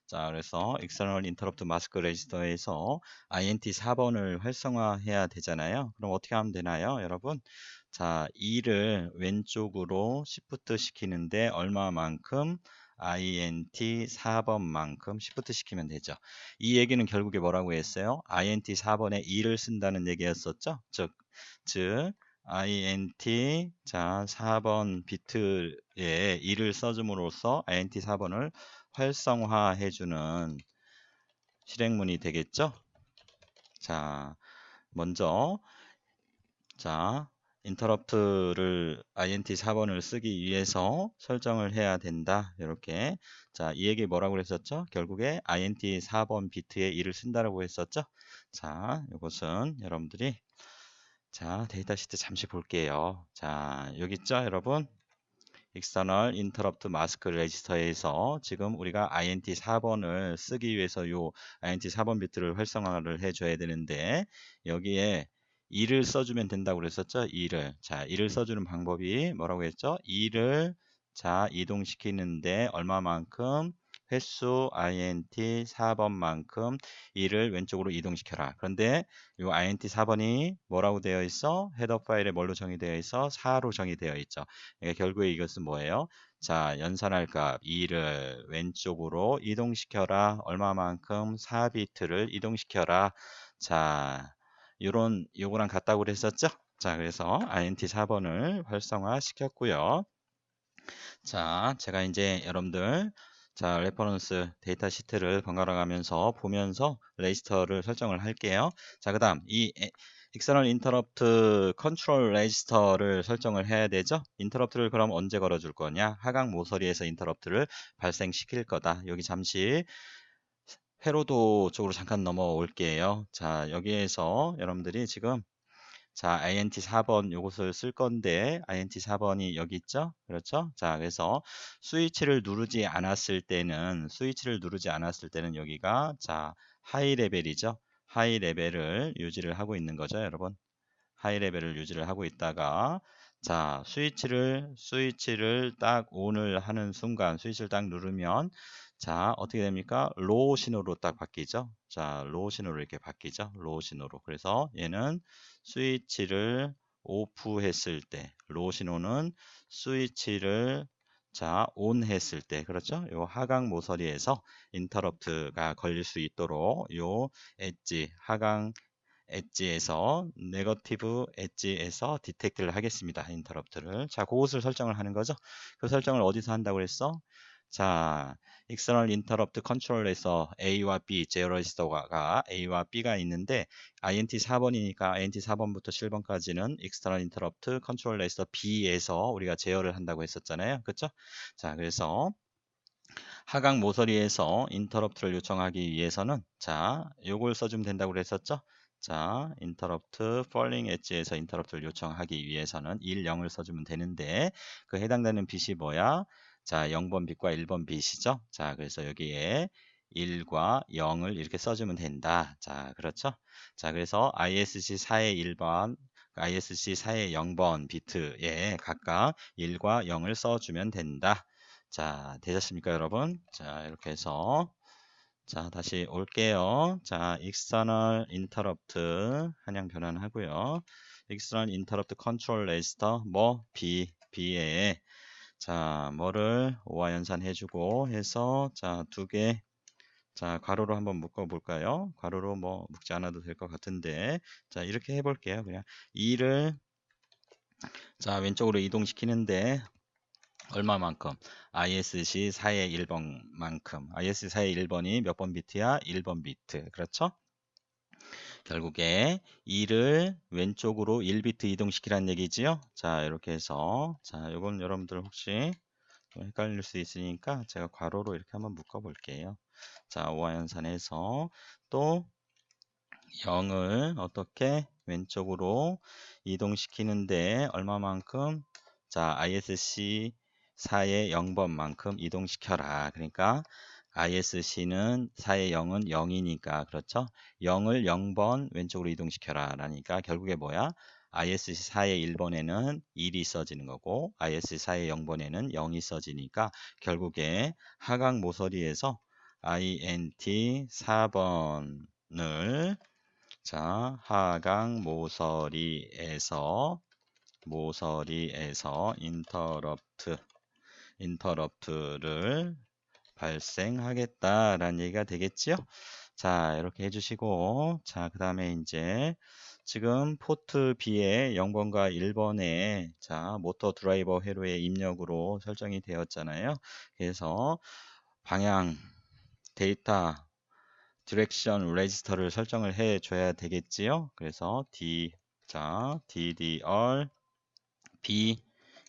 자, 그래서 external interrupt mask register에서 int 4번을 활성화해야 되잖아요. 그럼 어떻게 하면 되나요, 여러분? 자, 2를 왼쪽으로 시프트 시키는데 얼마만큼 int 4번만큼 시프트 시키면 되죠. 이 얘기는 결국에 뭐라고 했어요? int 4번에 2를 쓴다는 얘기였었죠. 즉 int 자 4번 비트에 2를 써줌으로써 int 4번을 활성화해주는 실행문이 되겠죠. 자 먼저 자 인터럽트를 int 4번을 쓰기 위해서 설정을 해야 된다. 이렇게 자 이 얘기 뭐라고 그랬었죠? 결국에 int 4번 비트에 2를 쓴다라고 했었죠. 자 이것은 여러분들이 자 데이터 시트 잠시 볼게요. 자 여기 있죠 여러분. external interrupt mask register에서 지금 우리가 int 4번을 쓰기 위해서 요 int 4번 비트를 활성화를 해줘야 되는데 여기에 2를 써주면 된다고 그랬었죠. 2를 자 2를 써주는 방법이 뭐라고 했죠? 2를 자 이동시키는데 얼마만큼 횟수 int 4번만큼 2를 왼쪽으로 이동시켜라. 그런데 요 int 4번이 뭐라고 되어 있어? 헤더 파일에 뭘로 정의되어 있어? 4로 정의되어 있죠. 그러니까 결국에 이것은 뭐예요? 자, 연산할 값 2를 왼쪽으로 이동시켜라. 얼마만큼? 4비트를 이동시켜라. 자, 요거랑 같다고 그랬었죠? 자, 그래서 int 4번을 활성화 시켰고요. 자, 제가 이제 여러분들 자, 레퍼런스 데이터 시트를 번갈아 가면서 보면서 레지스터를 설정을 할게요. 자, 그다음 이 external interrupt control register를 설정을 해야 되죠. 인터럽트를 그럼 언제 걸어 줄 거냐? 하강 모서리에서 인터럽트를 발생시킬 거다. 여기 잠시 회로도 쪽으로 잠깐 넘어올게요. 자, 여기에서 여러분들이 지금 자, int 4번 요것을 쓸 건데 int 4번이 여기 있죠? 그렇죠? 자, 그래서 스위치를 누르지 않았을 때는 여기가 자, 하이 레벨이죠. 하이 레벨을 유지를 하고 있는 거죠, 여러분. 하이 레벨을 유지를 하고 있다가 자, 스위치를 딱 온을 하는 순간 스위치를 딱 누르면 자, 어떻게 됩니까? 로우 신호로 딱 바뀌죠. 자, 로우 신호로 이렇게 바뀌죠. 로우 신호로. 그래서 얘는 스위치를 오프했을 때, 로우 신호는 스위치를 자, 온 했을 때, 그렇죠? 요 하강 모서리에서 인터럽트가 걸릴 수 있도록 요 엣지, 하강 엣지에서 네거티브 엣지에서 디텍트를 하겠습니다. 인터럽트를. 자, 그것을 설정을 하는 거죠. 그 설정을 어디서 한다고 그랬어? 자, external interrupt control에서 A와 B, 제어 레지스터가 A와 B가 있는데 int 4번이니까 int 4번부터 7번까지는 external interrupt control register B에서 우리가 제어를 한다고 했었잖아요. 그렇죠? 자, 그래서 하강 모서리에서 인터럽트를 요청하기 위해서는 자, 요걸 써주면 된다고 그랬었죠? 자, 인터럽트 falling 엣지에서 인터럽트를 요청하기 위해서는 1, 0을 써주면 되는데 그 해당되는 bit이 뭐야? 자, 0번 bit과 1번 bit이죠? 자, 그래서 여기에 1과 0을 이렇게 써주면 된다. 자, 그렇죠? 자, 그래서 ISC4의 1번, ISC4의 0번 비트에 각각 1과 0을 써주면 된다. 자, 되셨습니까, 여러분? 자, 이렇게 해서 자, 다시 올게요. 자, external interrupt 한양 변환하고요. external interrupt control register 뭐 B에 자, 뭐를 5와 연산해주고 해서 자, 두 개 자, 괄호로 한번 묶어 볼까요? 괄호로 뭐 묶지 않아도 될 것 같은데 자, 이렇게 해볼게요. 그냥 2를 자, 왼쪽으로 이동시키는데 얼마만큼? ISC 4의 1번만큼. ISC 4의 1번이 몇 번 비트야? 1번 비트. 그렇죠? 결국에 2를 왼쪽으로 1비트 이동시키라는 얘기지요. 자, 이렇게 해서 자, 이건 여러분들 혹시 좀 헷갈릴 수 있으니까 제가 괄호로 이렇게 한번 묶어 볼게요. 자, 5와 연산해서 또 0을 어떻게 왼쪽으로 이동시키는데 얼마만큼? 자, ISC 4의 0번만큼 이동시켜라. 그러니까 ISC는 4의 0은 0이니까 그렇죠? 0을 0번 왼쪽으로 이동시켜라. 라니까 결국에 뭐야? ISC 4의 1번에는 1이 써지는 거고 ISC 4의 0번에는 0이 써지니까 결국에 하강 모서리에서 INT 4번을 자, 하강 모서리에서 인터럽트를 발생하겠다라는 얘기가 되겠지요. 자, 이렇게 해주시고, 자, 그 다음에 이제 지금 포트 B의 0번과 1번에 자, 모터 드라이버 회로의 입력으로 설정이 되었잖아요. 그래서 방향, 데이터, 디렉션 레지스터를 설정을 해 줘야 되겠지요. 그래서 자, DDR B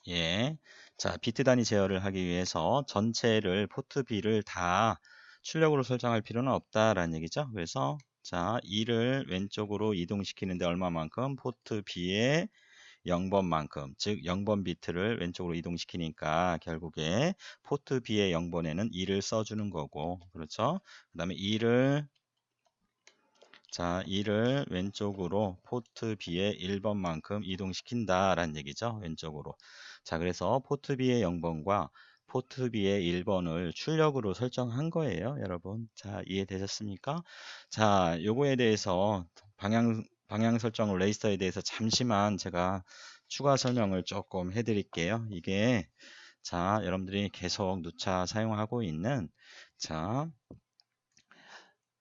예. 자, 비트 단위 제어를 하기 위해서 전체를 포트 B를 다 출력으로 설정할 필요는 없다라는 얘기죠. 그래서 자, 2를 왼쪽으로 이동시키는데 얼마만큼? 포트 B의 0번만큼, 즉 0번 비트를 왼쪽으로 이동시키니까 결국에 포트 B의 0번에는 2를 써주는 거고, 그렇죠? 그 다음에 2를 자, 2를 왼쪽으로 포트 B의 1번만큼 이동시킨다라는 얘기죠. 왼쪽으로. 자, 그래서 포트 B의 0번과 포트 B의 1번을 출력으로 설정한 거예요, 여러분. 자, 이해되셨습니까? 자, 요거에 대해서 방향 설정 레지스터에 대해서 잠시만 제가 추가 설명을 조금 해드릴게요. 이게 자, 여러분들이 계속 누차 사용하고 있는 자,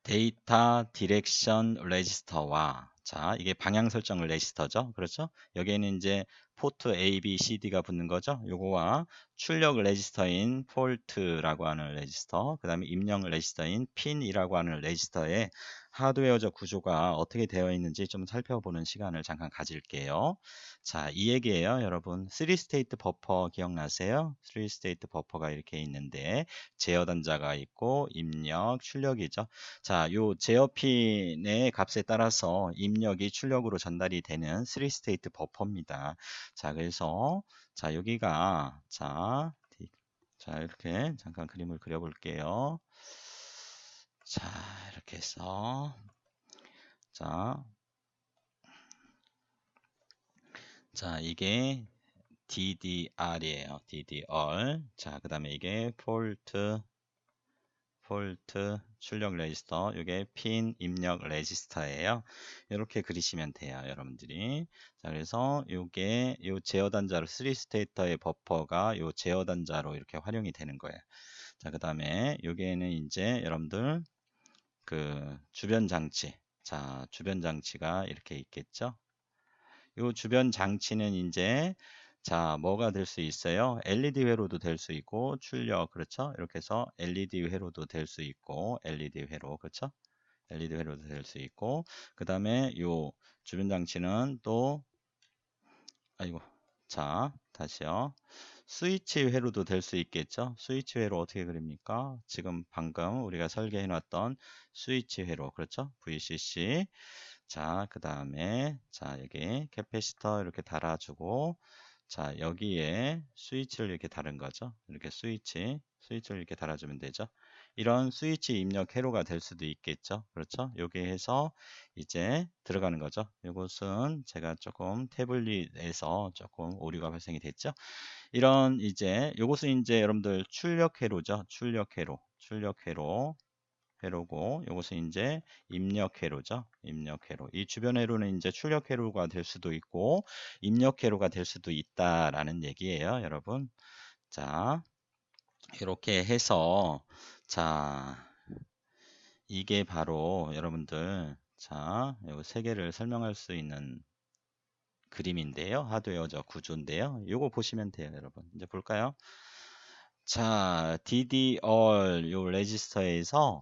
데이터 디렉션 레지스터와 자, 이게 방향 설정 레지스터죠. 그렇죠? 여기에는 이제 포트 A, B, C, D가 붙는 거죠. 요거와 출력 레지스터인 폴트라고 하는 레지스터, 그 다음에 입력 레지스터인 핀이라고 하는 레지스터의 하드웨어적 구조가 어떻게 되어 있는지 좀 살펴보는 시간을 잠깐 가질게요. 자, 이 얘기예요, 여러분. 3스테이트 버퍼 기억나세요? 3스테이트 버퍼가 이렇게 있는데 제어 단자가 있고 입력, 출력이죠. 자, 요 제어핀의 값에 따라서 입력이 출력으로 전달이 되는 3스테이트 버퍼입니다. 자, 그래서 자, 여기가 자, 이렇게 잠깐 그림을 그려 볼게요. 자, 이렇게 해서 자, 이게 DDR이에요. DDR. 자, 그 다음에 이게 폴트 출력 레지스터, 이게 핀 입력 레지스터예요. 이렇게 그리시면 돼요, 여러분들이. 자, 그래서 요게 요 제어 단자로 3스테이터의 버퍼가 요 제어 단자로 이렇게 활용이 되는 거예요. 자, 그 다음에 여기에는 이제 여러분들 그 주변 장치, 자, 주변 장치가 이렇게 있겠죠. 요 주변 장치는 이제 자, 뭐가 될 수 있어요? LED 회로도 될 수 있고 출력, 그렇죠? 이렇게 해서 LED 회로도 될 수 있고 LED 회로, 그렇죠? LED 회로도 될 수 있고 그 다음에 요 주변 장치는 또 아이고, 자, 다시요. 스위치 회로도 될 수 있겠죠? 스위치 회로 어떻게 그립니까? 지금 방금 우리가 설계해 놨던 스위치 회로, 그렇죠? VCC. 자, 그 다음에 자, 여기 캐패시터 이렇게 달아주고 자, 여기에 스위치를 이렇게 다른 거죠. 이렇게 스위치를 이렇게 달아주면 되죠. 이런 스위치 입력 회로가 될 수도 있겠죠. 그렇죠? 여기 해서 이제 들어가는 거죠. 이것은 제가 조금 태블릿에서 조금 오류가 발생이 됐죠. 이런 이제 요것은 이제 여러분들 출력 회로죠. 회로고 요것은 이제 입력 회로죠. 입력 회로. 이 주변 회로는 이제 출력 회로가 될 수도 있고 입력 회로가 될 수도 있다라는 얘기예요, 여러분. 자, 이렇게 해서 자, 이게 바로 여러분들 자, 요 세 개를 설명할 수 있는 그림인데요. 하드웨어적 구조인데요. 요거 보시면 돼요, 여러분. 이제 볼까요? 자, DDR 요 레지스터에서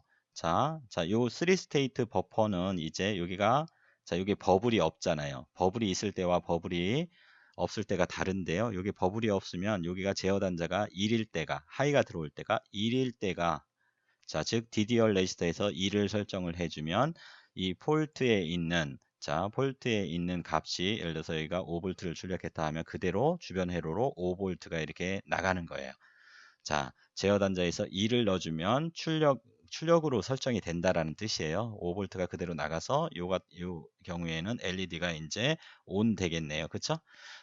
요 3스테이트 버퍼는 이제 여기가 자, 여기 버블이 없잖아요. 버블이 있을 때와 버블이 없을 때가 다른데요. 여기 버블이 없으면 여기가 제어 단자가 1일 때가 하이가 들어올 때가 1일 때가 자, 즉 DDR 레지스터에서 2를 설정을 해주면 이 폴트에 있는 값이 예를 들어서 여기가 5V를 출력했다 하면 그대로 주변 회로로 5V가 이렇게 나가는 거예요. 자, 제어 단자에서 2를 넣어주면 출력으로 설정이 된다라는 뜻이에요. 5V가 그대로 나가서 요 경우에는 LED가 이제 ON 되겠네요. 그쵸?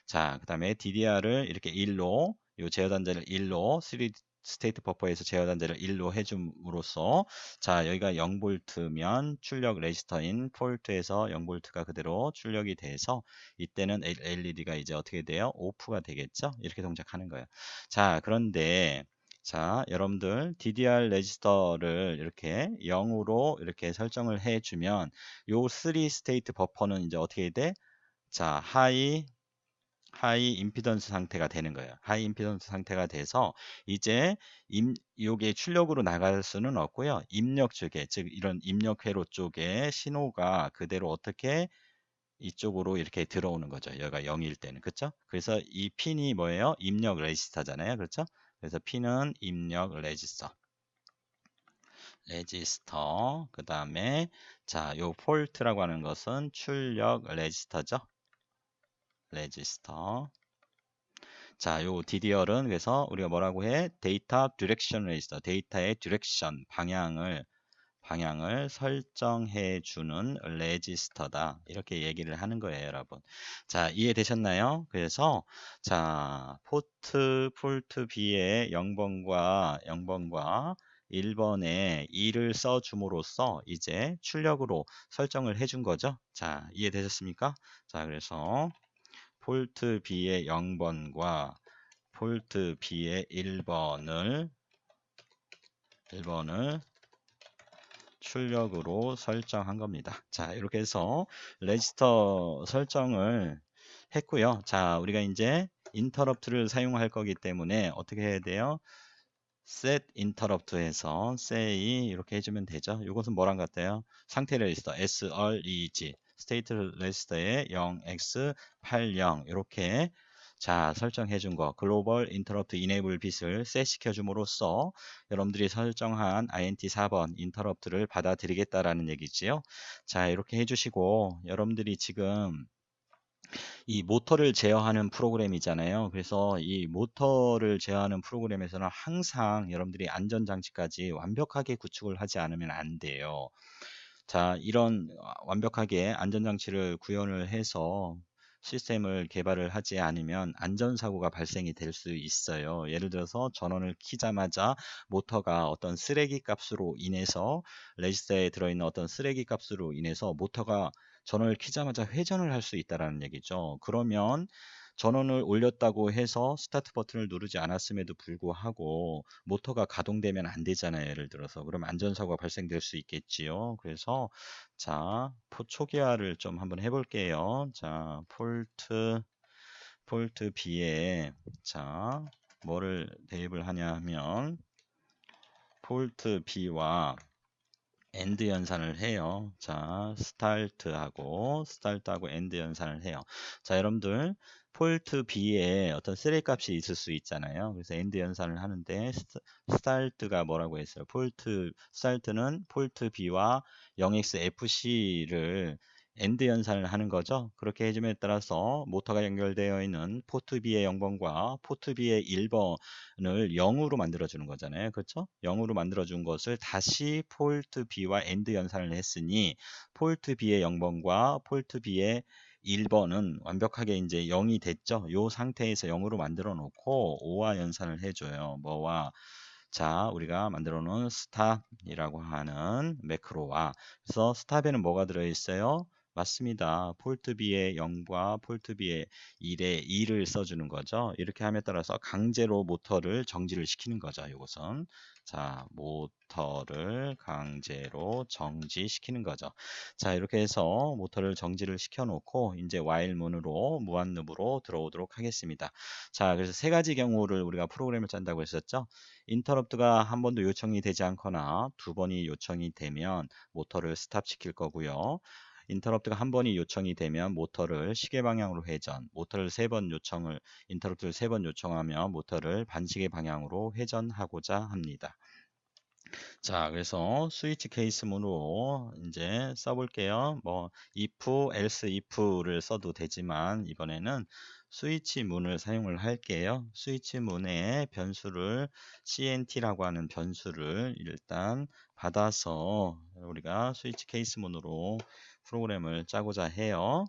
자, 그 다음에 DDR을 이렇게 1로, 요 제어 단자를 1로, 3 스테이트 버퍼에서 제어 단자를 1로 해줌으로써 자, 여기가 0V면 출력 레지스터인 폴트에서 0V가 그대로 출력이 돼서 이때는 LED가 이제 어떻게 돼요? 오프가 되겠죠? 이렇게 동작하는 거예요. 자, 그런데 자, 여러분들 DDR 레지스터를 이렇게 0으로 이렇게 설정을 해주면 요 3 스테이트 버퍼는 이제 어떻게 돼? 자, 하이 임피던스 상태가 되는 거예요. 하이 임피던스 상태가 돼서 이제 요게 출력으로 나갈 수는 없고요. 입력 쪽에, 즉 이런 입력 회로 쪽에 신호가 그대로 어떻게 이쪽으로 이렇게 들어오는 거죠. 여기가 0일 때는. 그렇죠? 그래서 이 핀이 뭐예요? 입력 레지스터잖아요. 그렇죠? 그래서 핀은 입력 레지스터. 그다음에 자, 요 폴트라고 하는 것은 출력 레지스터죠. 레지스터. 자, 요 DDR은 그래서 우리가 뭐라고 해? 데이터 디렉션 레지스터. 데이터의 디렉션, 방향을 설정해 주는 레지스터다. 이렇게 얘기를 하는 거예요, 여러분. 자, 이해되셨나요? 그래서 자, 폴트 B의 0번과 1번에 2를 써 줌으로써 이제 출력으로 설정을 해준 거죠. 자, 이해되셨습니까? 자, 그래서 폴트 B의 0번과 폴트 B의 1번을 출력으로 설정한 겁니다. 자, 이렇게 해서 레지스터 설정을 했고요. 자, 우리가 이제 인터럽트를 사용할 거기 때문에 어떻게 해야 돼요? set interrupt해서 say 이렇게 해주면 되죠. 이것은 뭐랑 같아요? 상태 레지스터 sreg 스테이트 레지스터에 0x80 이렇게 자 설정해 준 거 글로벌 인터럽트 이네이블 bit을 셋 시켜 줌으로써 여러분들이 설정한 int 4번 인터럽트를 받아들이겠다라는 얘기지요. 자 이렇게 해주시고 여러분들이 지금 이 모터를 제어하는 프로그램이잖아요. 그래서 이 모터를 제어하는 프로그램에서는 항상 여러분들이 안전장치까지 완벽하게 구축을 하지 않으면 안 돼요. 자, 이런 완벽하게 안전장치를 구현을 해서 시스템을 개발을 하지 않으면 안전사고가 발생이 될 수 있어요. 예를 들어서 전원을 키자마자 모터가 어떤 쓰레기 값으로 인해서 레지스터에 들어있는 어떤 쓰레기 값으로 인해서 모터가 전원을 키자마자 회전을 할 수 있다는 얘기죠. 그러면 전원을 올렸다고 해서 스타트 버튼을 누르지 않았음에도 불구하고 모터가 가동되면 안 되잖아요. 예를 들어서. 그럼 안전사고가 발생될 수 있겠지요. 그래서 자, 초기화를 좀 한번 해볼게요. 자, 폴트 B에 자, 뭐를 대입을 하냐 하면 폴트 B와 엔드 연산을 해요. 자, 스타트하고 엔드 연산을 해요. 자, 여러분들 폴트 B에 어떤 쓰레기 값이 있을 수 있잖아요. 그래서 엔드 연산을 하는데 스타트가 뭐라고 했어요? 스타트는 폴트 B와 0xFC를 엔드 연산을 하는 거죠. 그렇게 해줌에 따라서 모터가 연결되어 있는 포트 B의 0번과 포트 B의 1번을 0으로 만들어 주는 거잖아요. 그렇죠? 0으로 만들어 준 것을 다시 폴트 B와 엔드 연산을 했으니 폴트 B의 0번과 폴트 B의 1번은 완벽하게 이제 0이 됐죠. 이 상태에서 0으로 만들어 놓고 5와 연산을 해줘요. 뭐와 자, 우리가 만들어 놓은 스탑이라고 하는 매크로와 그래서 스탑에는 뭐가 들어있어요? 맞습니다. 폴트 B의 0과 폴트 B의 1에 2를 써주는 거죠. 이렇게 함에 따라서 강제로 모터를 정지를 시키는 거죠. 이것은 자 모터를 강제로 정지시키는 거죠. 자 이렇게 해서 모터를 정지를 시켜 놓고 이제 while 문으로 무한루프로 들어오도록 하겠습니다. 자 그래서 세 가지 경우를 우리가 프로그램을 짠다고 했었죠. 인터럽트가 한 번도 요청이 되지 않거나 두 번이 요청이 되면 모터를 스탑시킬 거고요. 인터럽트가 한 번이 요청이 되면 모터를 시계 방향으로 회전, 인터럽트를 세 번 요청하면 모터를 반시계 방향으로 회전하고자 합니다. 자, 그래서 스위치 케이스문으로 이제 써볼게요. 뭐 if, else if를 써도 되지만 이번에는 스위치 문을 사용을 할게요. 스위치 문의 변수를 CNT라고 하는 변수를 일단 받아서 우리가 스위치 케이스문으로 프로그램을 짜고자 해요.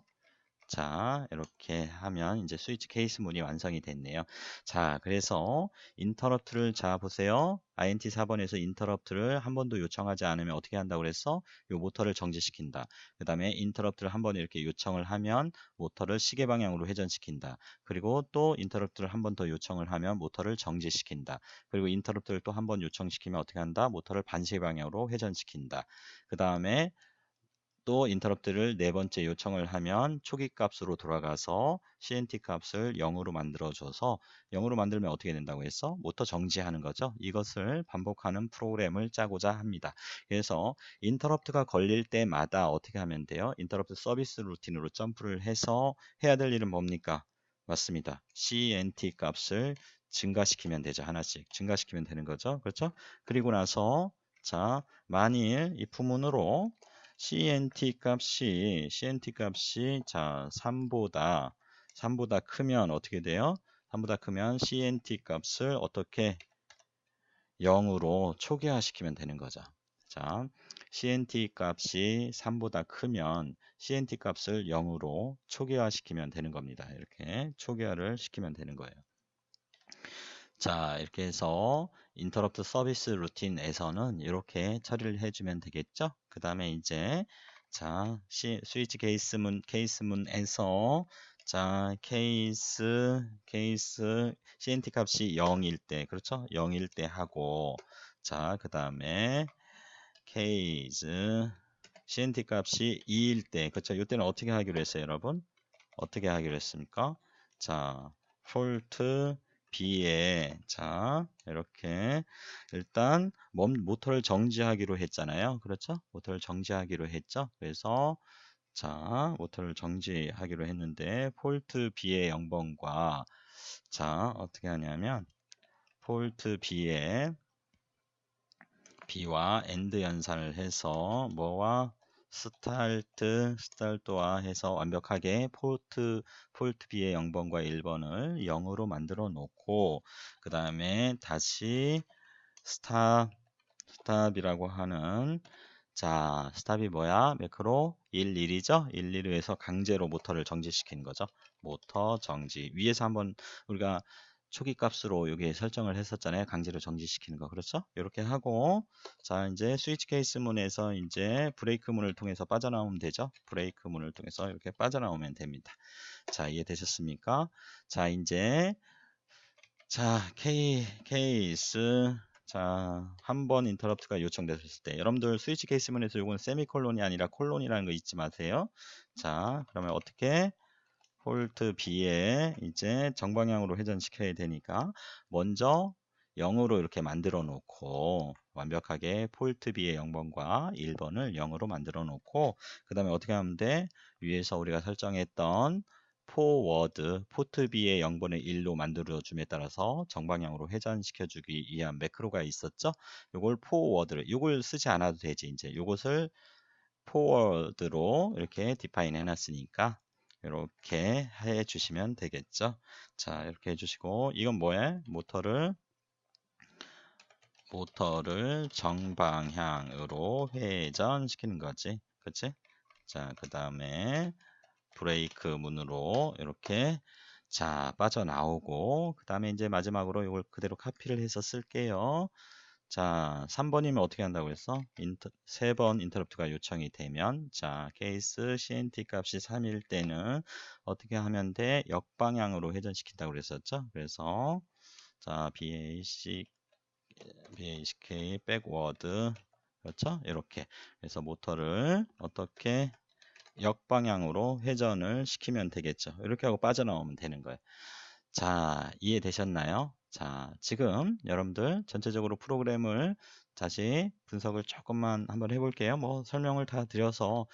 자, 이렇게 하면 이제 스위치 케이스 문이 완성이 됐네요. 자, 그래서 인터럽트를 자 보세요. INT 4번에서 인터럽트를 한 번도 요청하지 않으면 어떻게 한다고 그랬어? 요 모터를 정지시킨다. 그 다음에 인터럽트를 한 번 이렇게 요청을 하면 모터를 시계 방향으로 회전시킨다. 그리고 또 인터럽트를 한 번 더 요청을 하면 모터를 정지시킨다. 그리고 인터럽트를 또 한 번 요청시키면 어떻게 한다? 모터를 반시계 방향으로 회전시킨다. 그 다음에 또 인터럽트를 네 번째 요청을 하면 초기 값으로 돌아가서 CNT 값을 0으로 만들어줘서 0으로 만들면 어떻게 된다고 했어? 모터 정지하는 거죠. 이것을 반복하는 프로그램을 짜고자 합니다. 그래서 인터럽트가 걸릴 때마다 어떻게 하면 돼요? 인터럽트 서비스 루틴으로 점프를 해서 해야 될 일은 뭡니까? 맞습니다. CNT 값을 증가시키면 되죠. 하나씩 증가시키면 되는 거죠. 그렇죠? 그리고 나서 자, 만일 이 부문으로 CNT 값이 자 3보다 크면 어떻게 돼요? 3보다 크면 CNT 값을 어떻게 0으로 초기화시키면 되는 거죠. 자, CNT 값이 3보다 크면 CNT 값을 0으로 초기화시키면 되는 겁니다. 이렇게 초기화를 시키면 되는 거예요. 자, 이렇게 해서 인터럽트 서비스 루틴에서는 이렇게 처리를 해주면 되겠죠? 그 다음에 이제 자, 스위치 케이스문에서 자, 케이스 CNT 값이 0일 때, 그렇죠? 0일 때 하고 자, 그 다음에 케이스 CNT 값이 2일 때, 그렇죠? 이때는 어떻게 하기로 했어요, 여러분? 어떻게 하기로 했습니까? 자, 폴트 B에 자 이렇게 일단 모터를 정지하기로 했잖아요. 그렇죠? 모터를 정지하기로 했죠. 그래서 자 모터를 정지하기로 했는데 폴트 B의 0번과 자 어떻게 하냐면 폴트 B와 AND 연산을 해서 뭐와 스타트와 해서 완벽하게 폴트 B의 0번과 1번을 0으로 만들어 놓고 그 다음에 다시 스탑이라고 하는 자 스탑이 뭐야? 매크로 11이죠? 11로 해서 강제로 모터를 정지시키는 거죠. 모터 정지 위에서 한번 우리가 초기 값으로 여기에 설정을 했었잖아요. 강제로 정지시키는 거. 그렇죠? 이렇게 하고 자 이제 스위치 케이스 문에서 이제 브레이크 문을 통해서 빠져나오면 되죠. 브레이크 문을 통해서 이렇게 빠져나오면 됩니다. 자 이해되셨습니까? 자 이제 자 케이스 자 한 번 인터럽트가 요청됐을 때 여러분들 스위치 케이스 문에서 이건 세미콜론이 아니라 콜론이라는 거 잊지 마세요. 자 그러면 어떻게 폴트 B에 이제 정방향으로 회전시켜야 되니까 먼저 0으로 이렇게 만들어 놓고 완벽하게 폴트 B의 0번과 1번을 0으로 만들어 놓고 그 다음에 어떻게 하면 돼? 위에서 우리가 설정했던 포트 B의 0번을 1로 만들어 줌에 따라서 정방향으로 회전시켜 주기 위한 매크로가 있었죠? 요걸 요걸 쓰지 않아도 되지. 이제 요것을 포워드로 이렇게 디파인 해놨으니까 이렇게 해 주시면 되겠죠. 자 이렇게 해주시고 이건 뭐야? 모터를 정방향으로 회전시키는 거지. 그치? 자 그 다음에 브레이크 문으로 이렇게 자 빠져나오고 그 다음에 이제 마지막으로 이걸 그대로 카피를 해서 쓸게요. 자, 3번이면 어떻게 한다고 했어? 3번 인터럽트가 요청이 되면 자, 케이스 CNT 값이 3일 때는 어떻게 하면 돼? 역방향으로 회전시킨다고 그랬었죠? 그래서 자, BACK 백워드 그렇죠? 이렇게 그래서 모터를 어떻게 역방향으로 회전을 시키면 되겠죠. 이렇게 하고 빠져나오면 되는 거예요. 자, 이해되셨나요? 자, 지금 여러분들 전체적으로 프로그램을 다시 분석을 조금만 한번 해볼게요. 뭐 설명을 다 드려서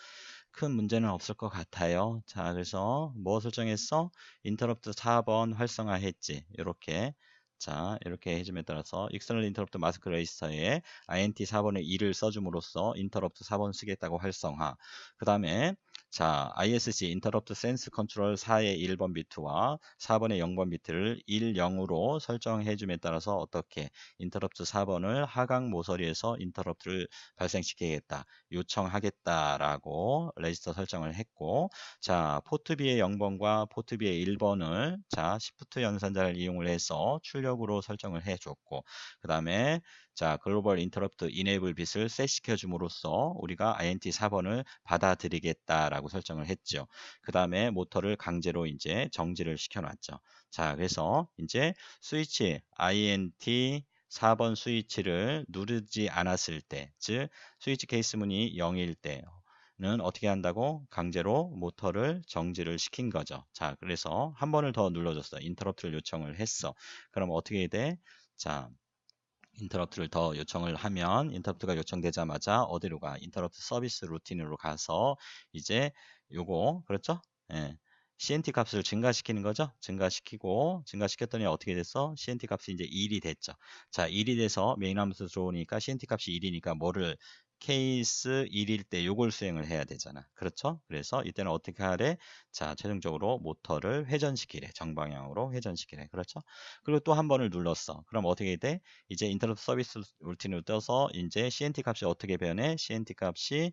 큰 문제는 없을 것 같아요. 자, 그래서 뭐 설정했어? 인터럽트 4번 활성화했지. 이렇게. 자, 이렇게 해줌에 따라서 익스터널 인터럽트 마스크 레지스터에 INT 4번의 2를 써줌으로써 인터럽트 4번 쓰겠다고 활성화. 그 다음에 자, ISC Interrupt Sense Control 4의 1번 비트와 4번의 0번 비트를 1, 0으로 설정해 줌에 따라서 어떻게 인터럽트 4번을 하강 모서리에서 인터럽트를 발생시키겠다, 요청하겠다라고 레지스터 설정을 했고, 자, 포트 B의 0번과 포트 B의 1번을 자, 시프트 연산자를 이용을 해서 출력으로 설정을 해줬고, 그 다음에 자, 글로벌 인터럽트 이네이블 빛을 셋 시켜줌으로써 우리가 INT 4번을 받아들이겠다라고 설정을 했죠. 그 다음에 모터를 강제로 이제 정지를 시켜놨죠. 자, 그래서 이제 스위치 INT 4번 스위치를 누르지 않았을 때, 즉 스위치 케이스 문이 0일 때는 어떻게 한다고? 강제로 모터를 정지를 시킨 거죠. 자, 그래서 한 번을 더 눌러줬어. 인터럽트를 요청을 했어. 그럼 어떻게 돼? 자, 인터럽트를 더 요청을 하면 인터럽트가 요청되자마자 어디로 가? 인터럽트 서비스 루틴으로 가서 이제 요거 그렇죠? 예. CNT 값을 증가시키는 거죠. 증가시켰더니 어떻게 됐어? CNT 값이 이제 1이 됐죠. 자, 1이 돼서 메인 함수 들어오니까 CNT 값이 1이니까 뭐를 케이스 1일 때 요걸 수행을 해야 되잖아. 그렇죠? 그래서 이때는 어떻게 하래? 자, 최종적으로 모터를 회전시키래. 정방향으로 회전시키래. 그렇죠? 그리고 또 한 번을 눌렀어. 그럼 어떻게 돼? 이제 인터럽트 서비스 루틴으로 떠서 이제 CNT 값이 어떻게 변해? CNT 값이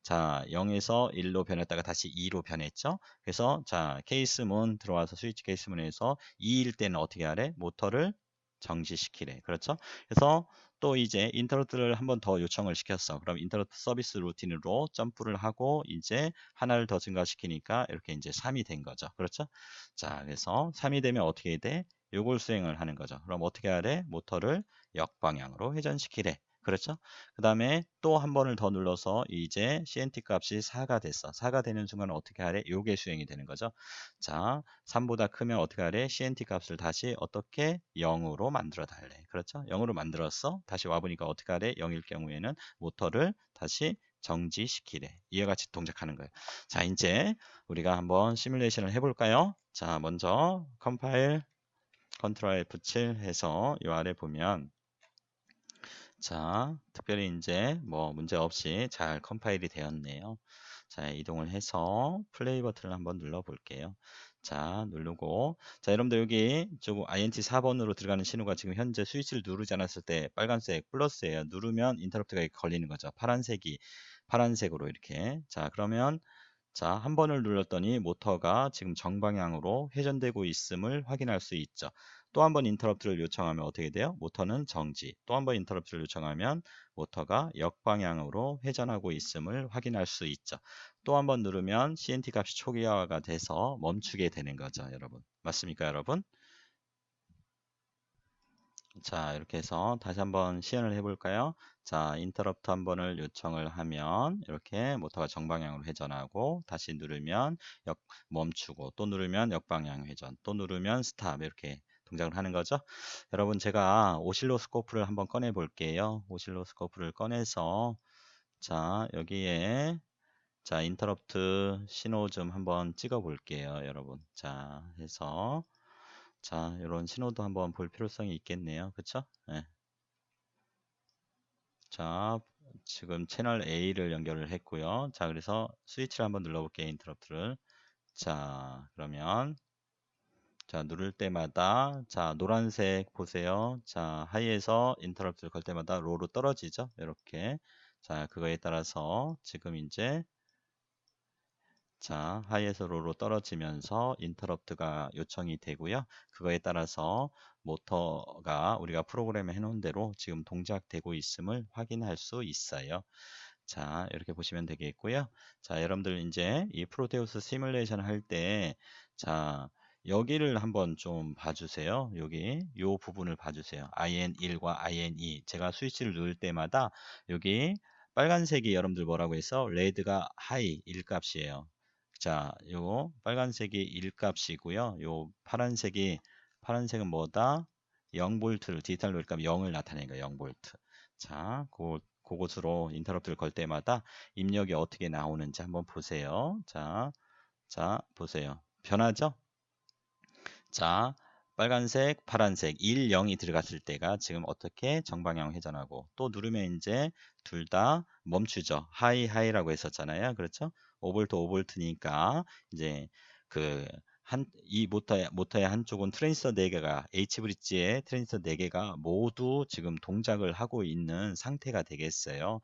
자 0에서 1로 변했다가 다시 2로 변했죠. 그래서 자 케이스문 들어와서 스위치 케이스문에서 2일 때는 어떻게 하래? 모터를 정지시키래. 그렇죠? 그래서 또 이제 인터럽트를 한 번 더 요청을 시켰어. 그럼 인터럽트 서비스 루틴으로 점프를 하고 이제 하나를 더 증가시키니까 이렇게 이제 3이 된 거죠. 그렇죠? 자, 그래서 3이 되면 어떻게 돼? 요걸 수행을 하는 거죠. 그럼 어떻게 하래? 모터를 역방향으로 회전시키래. 그렇죠? 그 다음에 또 한 번을 더 눌러서 이제 CNT 값이 4가 됐어. 4가 되는 순간 어떻게 하래? 요게 수행이 되는 거죠. 자, 3보다 크면 어떻게 하래? CNT 값을 다시 어떻게 0으로 만들어 달래. 그렇죠? 0으로 만들었어. 다시 와보니까 어떻게 하래? 0일 경우에는 모터를 다시 정지시키래. 이와 같이 동작하는 거예요. 자, 이제 우리가 한번 시뮬레이션을 해볼까요? 자, 먼저 컴파일 컨트롤 F7 해서 이 아래 보면 자, 특별히 이제 뭐 문제 없이 잘 컴파일이 되었네요. 자, 이동을 해서 플레이 버튼을 한번 눌러 볼게요. 자, 누르고 자, 여러분들 여기 조금 INT 4번으로 들어가는 신호가 지금 현재 스위치를 누르지 않았을 때 빨간색 플러스예요. 누르면 인터럽트가 걸리는 거죠. 파란색으로 이렇게. 자, 그러면 자, 한 번을 눌렀더니 모터가 지금 정방향으로 회전되고 있음을 확인할 수 있죠. 또 한 번 인터럽트를 요청하면 어떻게 돼요? 모터는 정지. 또 한 번 인터럽트를 요청하면 모터가 역방향으로 회전하고 있음을 확인할 수 있죠. 또 한 번 누르면 CNT 값이 초기화가 돼서 멈추게 되는 거죠, 여러분. 맞습니까, 여러분? 자, 이렇게 해서 다시 한번 시연을 해볼까요? 자, 인터럽트 한 번을 요청을 하면 이렇게 모터가 정방향으로 회전하고 다시 누르면 멈추고 또 누르면 역방향 회전 또 누르면 스탑 이렇게 동작을 하는 거죠. 여러분 제가 오실로스코프를 한번 꺼내 볼게요. 오실로스코프를 꺼내서 자, 여기에 자, 인터럽트 신호 좀 한번 찍어 볼게요, 여러분. 자, 해서 자, 이런 신호도 한번 볼 필요성이 있겠네요. 그쵸? 네. 자, 지금 채널 A를 연결을 했고요. 자, 그래서 스위치를 한번 눌러볼게요. 인터럽트를. 자, 그러면 자, 누를 때마다 자, 노란색 보세요. 자, 하이에서 인터럽트를 걸 때마다 로로 떨어지죠. 이렇게. 자, 그거에 따라서 지금 이제 자, 하이에서 로로 떨어지면서 인터럽트가 요청이 되고요. 그거에 따라서 모터가 우리가 프로그램에 해놓은 대로 지금 동작되고 있음을 확인할 수 있어요. 자, 이렇게 보시면 되겠고요. 자, 여러분들 이제 이 프로테우스 시뮬레이션 할 때, 자, 여기를 한번 좀 봐주세요. 여기, 요 부분을 봐주세요. IN1과 IN2. 제가 스위치를 누를 때마다 여기 빨간색이 여러분들 뭐라고 해서 레드가 하이 1값이에요. 자, 요 빨간색이 1값이고요. 요 파란색은 뭐다? 0볼트를 디지털 로드값 0을 나타내니까 0볼트. 자, 그곳으로 인터럽트를 걸 때마다 입력이 어떻게 나오는지 한번 보세요. 자, 보세요. 변하죠? 자, 빨간색, 파란색 1, 0이 들어갔을 때가 지금 어떻게 정방향 회전하고 또 누르면 이제 둘 다 멈추죠. 하이 하이라고 했었잖아요. 그렇죠? 5V 5V니까 이제 그 이 모터의 한쪽은 트랜지스터 4개가 H브릿지의 트랜지스터 4개가 모두 지금 동작을 하고 있는 상태가 되겠어요.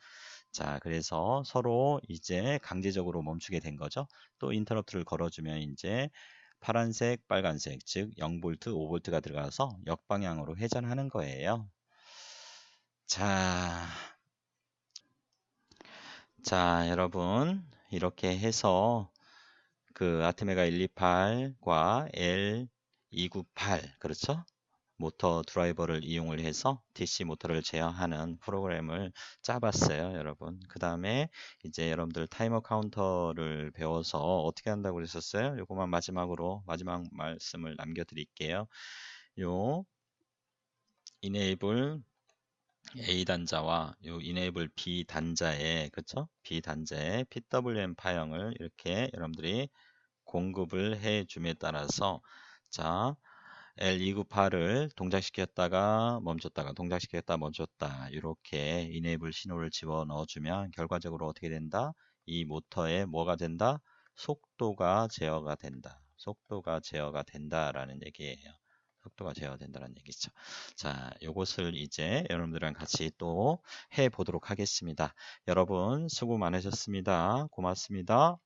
자, 그래서 서로 이제 강제적으로 멈추게 된 거죠. 또 인터럽트를 걸어주면 이제 파란색, 빨간색, 즉 0V, 5V가 들어가서 역방향으로 회전하는 거예요. 자, 여러분 이렇게 해서 그 아테메가 128과 L298 그렇죠? 모터 드라이버를 이용을 해서 DC 모터를 제어하는 프로그램을 짜봤어요, 여러분. 그 다음에 이제 여러분들 타이머 카운터를 배워서 어떻게 한다고 그랬었어요? 요거만 마지막 말씀을 남겨드릴게요. 요 enable A 단자와 요 enable B 단자에 그쵸? B 단자에 PWM 파형을 이렇게 여러분들이 공급을 해 줌에 따라서 자 L298을 동작시켰다가 멈췄다가 동작시켰다 멈췄다 이렇게 이네이블 신호를 집어 넣어주면 결과적으로 어떻게 된다? 이 모터에 뭐가 된다? 속도가 제어가 된다. 속도가 제어가 된다라는 얘기예요. 속도가 제어된다는 얘기죠. 자, 요것을 이제 여러분들이랑 같이 또 해 보도록 하겠습니다. 여러분 수고 많으셨습니다. 고맙습니다.